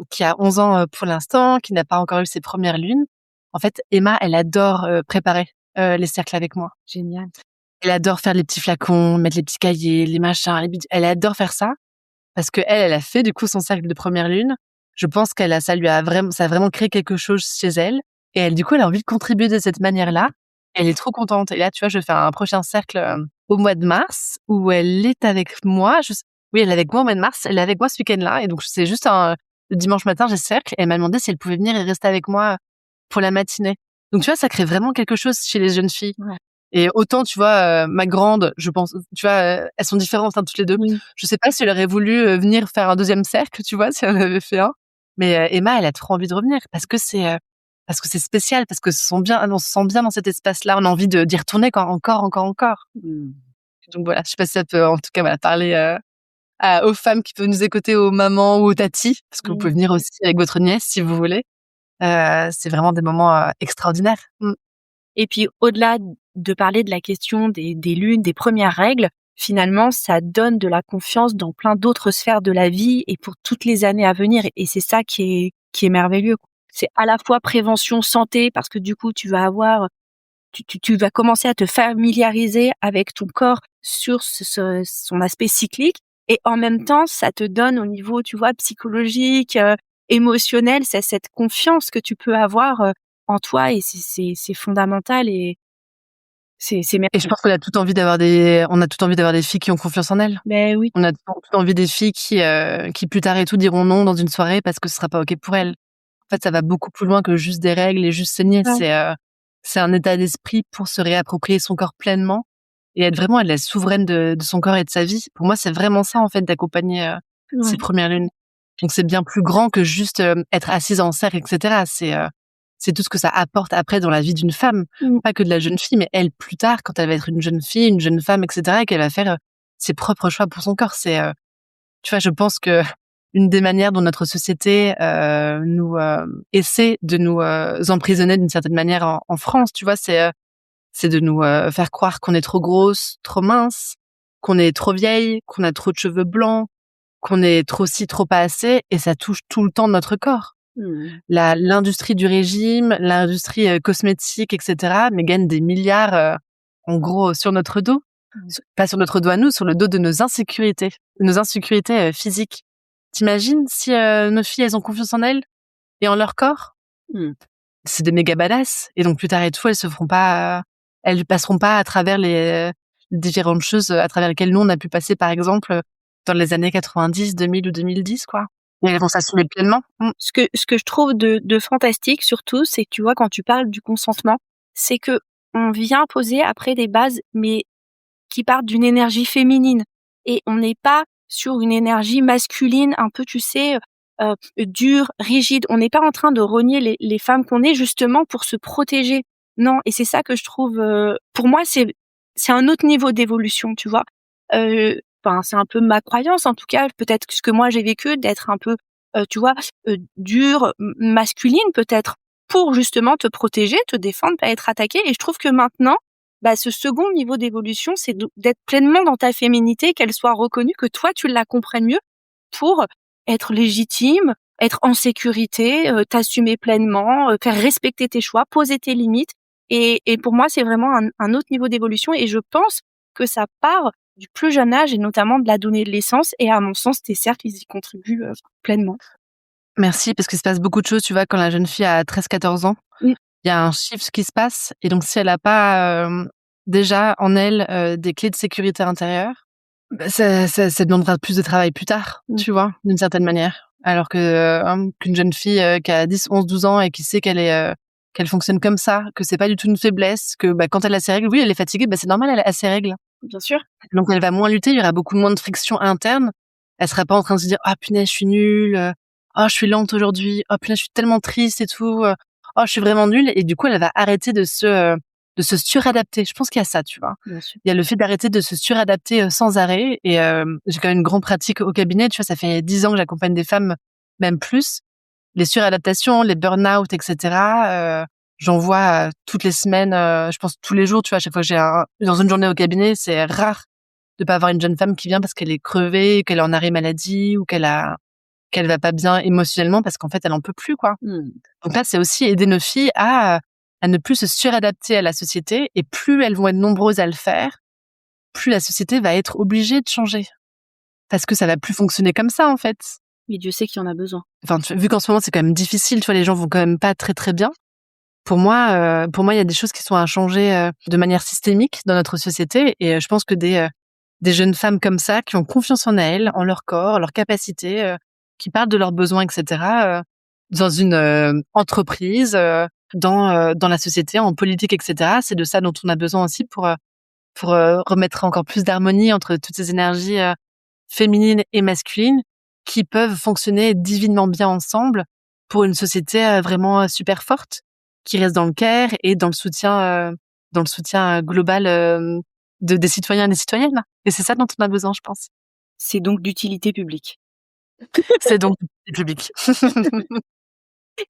qui a 11 ans pour l'instant, qui n'a pas encore eu ses premières lunes, en fait, Emma, elle adore préparer les cercles avec moi. Génial. Elle adore faire les petits flacons, mettre les petits cahiers, les machins, les bidules. Elle adore faire ça parce qu'elle a fait du coup son cercle de première lune. Je pense ça a vraiment créé quelque chose chez elle, et elle, du coup, elle a envie de contribuer de cette manière-là. Elle est trop contente. Et là, tu vois, je vais faire un prochain cercle au mois de mars, où elle est avec moi. Oui, elle est avec moi au mois de mars. Elle est avec moi ce week-end-là, et donc c'est juste le dimanche matin, j'ai ce cercle, et elle m'a demandé si elle pouvait venir et rester avec moi pour la matinée. Donc tu vois, ça crée vraiment quelque chose chez les jeunes filles. Ouais. Et autant, tu vois, ma grande, je pense, tu vois, elles sont différentes, hein, toutes les deux. Oui. Je sais pas si elle aurait voulu venir faire un deuxième cercle, tu vois, si elle en avait fait un. Mais Emma, elle a trop envie de revenir parce que c'est spécial, parce que on se sent bien dans cet espace-là. On a envie d'y retourner encore, encore, encore. Donc voilà, je sais pas si ça peut, en tout cas, voilà, parler aux femmes qui peuvent nous écouter, aux mamans ou aux tatis, parce que vous Mmh. pouvez venir aussi avec votre nièce si vous voulez. C'est vraiment des moments extraordinaires. Et puis au-delà de parler de la question des lunes, des premières règles, finalement, ça donne de la confiance dans plein d'autres sphères de la vie et pour toutes les années à venir, et c'est ça qui est merveilleux, quoi. C'est à la fois prévention santé, parce que du coup, tu vas commencer à te familiariser avec ton corps sur son aspect cyclique, et en même temps, ça te donne au niveau, tu vois, psychologique, émotionnel, c'est cette confiance que tu peux avoir en toi, et c'est fondamental, et c'est Et je merveilleux. pense on a tout envie d'avoir des filles qui ont confiance en elles. Mais oui, On a tout envie des filles qui plus tard et tout diront non dans une soirée parce que ce sera pas OK pour elles. En fait, ça va beaucoup plus loin que juste des règles et juste saigner. ouais. C'est un état d'esprit pour se réapproprier son corps pleinement et être vraiment la souveraine de son corps et de sa vie. Pour moi, c'est vraiment ça, en fait, d'accompagner ces premières lunes. Donc, c'est bien plus grand que juste être assise en cercle, etc. C'est tout ce que ça apporte après dans la vie d'une femme. Pas que de la jeune fille, mais elle, plus tard, quand elle va être une jeune fille, une jeune femme, etc., et qu'elle va faire ses propres choix pour son corps. Tu vois, je pense que une des manières dont notre société nous essaie de nous emprisonner d'une certaine manière en France, tu vois, c'est de nous faire croire qu'on est trop grosse, trop mince, qu'on est trop vieille, qu'on a trop de cheveux blancs, qu'on est trop ci, trop pas assez, et ça touche tout le temps notre corps. L'industrie du régime, l'industrie cosmétique, etc., mais gagne des milliards, en gros, sur notre dos. Pas sur notre dos à nous, sur le dos de nos insécurités physiques. T'imagines si nos filles, elles ont confiance en elles et en leur corps? C'est des méga badass. Et donc, plus tard et tout, elles passeront pas à travers les différentes choses à travers lesquelles nous, on a pu passer, par exemple, dans les années 90, 2000 ou 2010, quoi. Et elles vont s'assumer pleinement. Ce que je trouve de fantastique, surtout, c'est que tu vois, quand tu parles du consentement, c'est que on vient poser après des bases, mais qui partent d'une énergie féminine. Et on n'est pas sur une énergie masculine, un peu, tu sais, dure, rigide. On n'est pas en train de renier les femmes qu'on est justement pour se protéger. Non, et c'est ça que je trouve, pour moi, c'est un autre niveau d'évolution, tu vois. Enfin, c'est un peu ma croyance, en tout cas, peut-être ce que moi j'ai vécu, d'être un peu, tu vois, dure, masculine peut-être, pour justement te protéger, te défendre, pas être attaquée. Et je trouve que maintenant, ce second niveau d'évolution, c'est d'être pleinement dans ta féminité, qu'elle soit reconnue, que toi tu la comprennes mieux pour être légitime, être en sécurité, t'assumer pleinement, faire respecter tes choix, poser tes limites. Et pour moi, c'est vraiment un autre niveau d'évolution, et je pense que ça part du plus jeune âge, et notamment de l'adolescence, et à mon sens, tes cercles, ils y contribuent pleinement. Merci, parce qu'il se passe beaucoup de choses, tu vois, quand la jeune fille a 13-14 ans. Il y a un shift qui se passe, et donc si elle a pas déjà en elle des clés de sécurité intérieure, ça demandera plus de travail plus tard, tu vois, d'une certaine manière. Alors que qu'une jeune fille qui a 10, 11, 12 ans et qui sait qu'elle fonctionne comme ça, que c'est pas du tout une faiblesse, que quand elle a ses règles, oui, elle est fatiguée, c'est normal, elle a ses règles. Bien sûr. Donc elle va moins lutter, il y aura beaucoup moins de friction interne. Elle sera pas en train de se dire « Ah punaise, je suis nulle. Oh, je suis lente aujourd'hui. Oh punaise, je suis tellement triste et tout. Oh, je suis vraiment nulle. » Et du coup, elle va arrêter de se suradapter. Je pense qu'il y a ça, tu vois. Bien sûr. Il y a le fait d'arrêter de se suradapter sans arrêt. Et j'ai quand même une grande pratique au cabinet. Tu vois, ça fait 10 ans que j'accompagne des femmes, même plus. Les suradaptations, les burn-out, etc. J'en vois toutes les semaines, je pense tous les jours, tu vois, à chaque fois que dans une journée au cabinet, c'est rare de pas avoir une jeune femme qui vient parce qu'elle est crevée, qu'elle est en arrêt maladie ou qu'elle va pas bien émotionnellement parce qu'en fait, elle en peut plus, quoi. Donc là, c'est aussi aider nos filles à ne plus se suradapter à la société, et plus elles vont être nombreuses à le faire, plus la société va être obligée de changer. Parce que ça va plus fonctionner comme ça, en fait. Mais Dieu sait qu'il y en a besoin. Enfin, vu qu'en ce moment, c'est quand même difficile, tu vois, les gens vont quand même pas très très bien. Pour moi, il y a des choses qui sont à changer de manière systémique dans notre société, et je pense que des jeunes femmes comme ça, qui ont confiance en elles, en leur corps, en leurs capacités, qui parlent de leurs besoins, etc., dans une entreprise, dans la société, en politique, etc., c'est de ça dont on a besoin aussi pour remettre encore plus d'harmonie entre toutes ces énergies féminines et masculines qui peuvent fonctionner divinement bien ensemble pour une société vraiment super forte, qui reste dans le care et dans le soutien global des citoyens et des citoyennes. Et c'est ça dont on a besoin, je pense. C'est donc d'utilité publique. C'est donc public.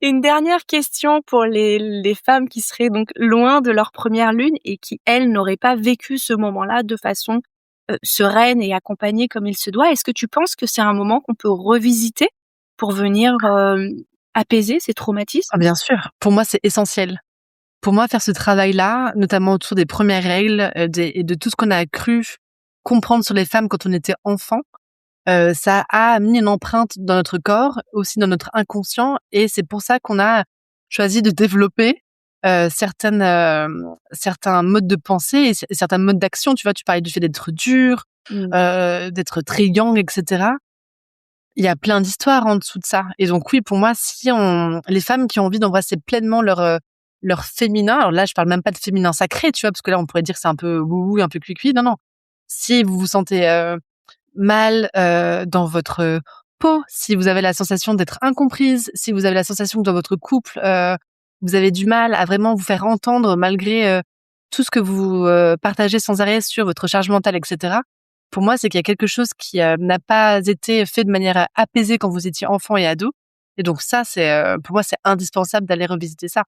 Une dernière question pour les femmes qui seraient donc loin de leur première lune et qui, elles, n'auraient pas vécu ce moment-là de façon sereine et accompagnée comme il se doit. Est-ce que tu penses que c'est un moment qu'on peut revisiter pour venir apaiser ces traumatismes? Ah, bien sûr. Pour moi, c'est essentiel. Pour moi, faire ce travail-là, notamment autour des premières règles et de tout ce qu'on a cru comprendre sur les femmes quand on était enfant, ça a mis une empreinte dans notre corps, aussi dans notre inconscient, et c'est pour ça qu'on a choisi de développer certains modes de pensée et certains modes d'action. Tu vois, tu parlais du fait d'être dur, d'être très yang, etc. Il y a plein d'histoires en dessous de ça. Et donc oui, pour moi, si les femmes qui ont envie d'embrasser pleinement leur féminin. Alors là, je parle même pas de féminin sacré, tu vois, parce que là, on pourrait dire que c'est un peu wouhou, un peu cuicui. Non, non. Si vous vous sentez mal dans votre peau, si vous avez la sensation d'être incomprise, si vous avez la sensation que dans votre couple, vous avez du mal à vraiment vous faire entendre malgré tout ce que vous partagez sans arrêt sur votre charge mentale, etc. Pour moi, c'est qu'il y a quelque chose qui n'a pas été fait de manière apaisée quand vous étiez enfant et ado. Et donc ça, pour moi, c'est indispensable d'aller revisiter ça.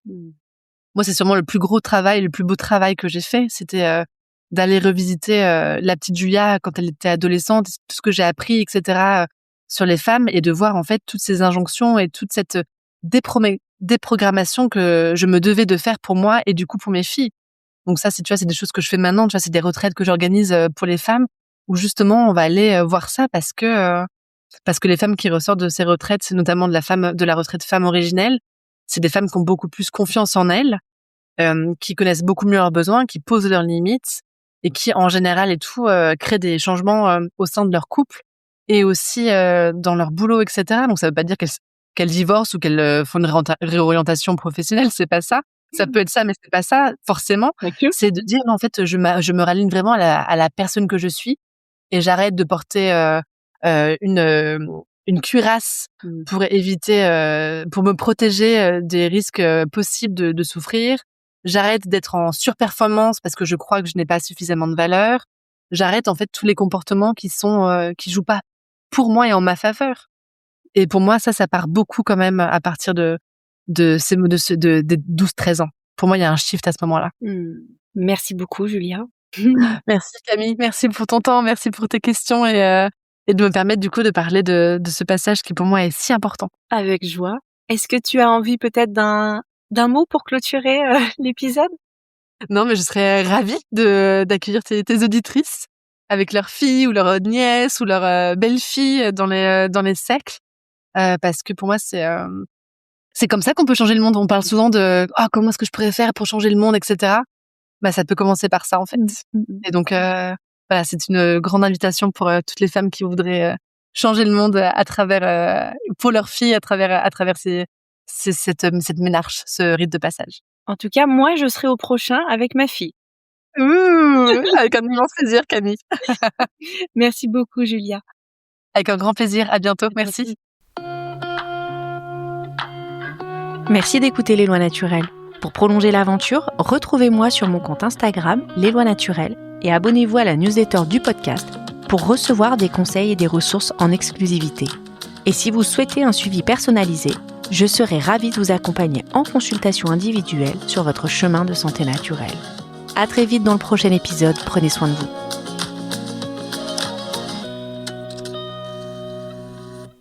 Moi, c'est sûrement le plus gros travail, le plus beau travail que j'ai fait. C'était d'aller revisiter la petite Julia quand elle était adolescente, tout ce que j'ai appris, etc. Sur les femmes, et de voir en fait toutes ces injonctions et toute cette déprogrammation que je me devais de faire pour moi et du coup pour mes filles. Donc ça, tu vois, c'est des choses que je fais maintenant. Tu vois, c'est des retraites que j'organise pour les femmes, où justement on va aller voir ça parce que les femmes qui ressortent de ces retraites, c'est notamment de la retraite femme originelle, c'est des femmes qui ont beaucoup plus confiance en elles, qui connaissent beaucoup mieux leurs besoins, qui posent leurs limites et qui en général et tout créent des changements au sein de leur couple et aussi dans leur boulot, etc. Donc ça veut pas dire qu'elles divorcent ou qu'elles font une réorientation professionnelle, c'est pas ça. Ça peut être ça, mais c'est pas ça forcément. Okay. C'est de dire en fait je me raligne vraiment à la personne que je suis et j'arrête de porter une cuirasse pour éviter pour me protéger des risques possibles de souffrir. J'arrête d'être en surperformance parce que je crois que je n'ai pas suffisamment de valeur. J'arrête en fait tous les comportements qui qui jouent pas pour moi et en ma faveur. Et pour moi, ça part beaucoup quand même à partir des 12-13 ans. Pour moi, il y a un shift à ce moment-là. Merci beaucoup, Julia. Merci Camille, merci pour ton temps, merci pour tes questions et de me permettre du coup de parler de ce passage qui pour moi est si important. Avec joie. Est-ce que tu as envie peut-être d'un mot pour clôturer l'épisode? Non, mais je serais ravie d'accueillir tes auditrices avec leurs filles ou leurs nièces ou leurs belles-filles dans les cercles, parce que pour moi c'est comme ça qu'on peut changer le monde. On parle souvent de comment est-ce que je pourrais faire pour changer le monde, etc. Bah ça peut commencer par ça en fait. Et donc voilà, c'est une grande invitation pour toutes les femmes qui voudraient changer le monde à travers pour leurs filles, à travers cette ménarche, ce rite de passage. En tout cas, moi, je serai au prochain avec ma fille. Avec un immense plaisir, Camille. Merci beaucoup, Julia. Avec un grand plaisir. À bientôt. Merci. Merci d'écouter Les Lois Naturelles. Pour prolonger l'aventure, retrouvez-moi sur mon compte Instagram, Les Lois Naturelles, et abonnez-vous à la newsletter du podcast pour recevoir des conseils et des ressources en exclusivité. Et si vous souhaitez un suivi personnalisé, je serai ravie de vous accompagner en consultation individuelle sur votre chemin de santé naturelle. À très vite dans le prochain épisode, prenez soin de vous.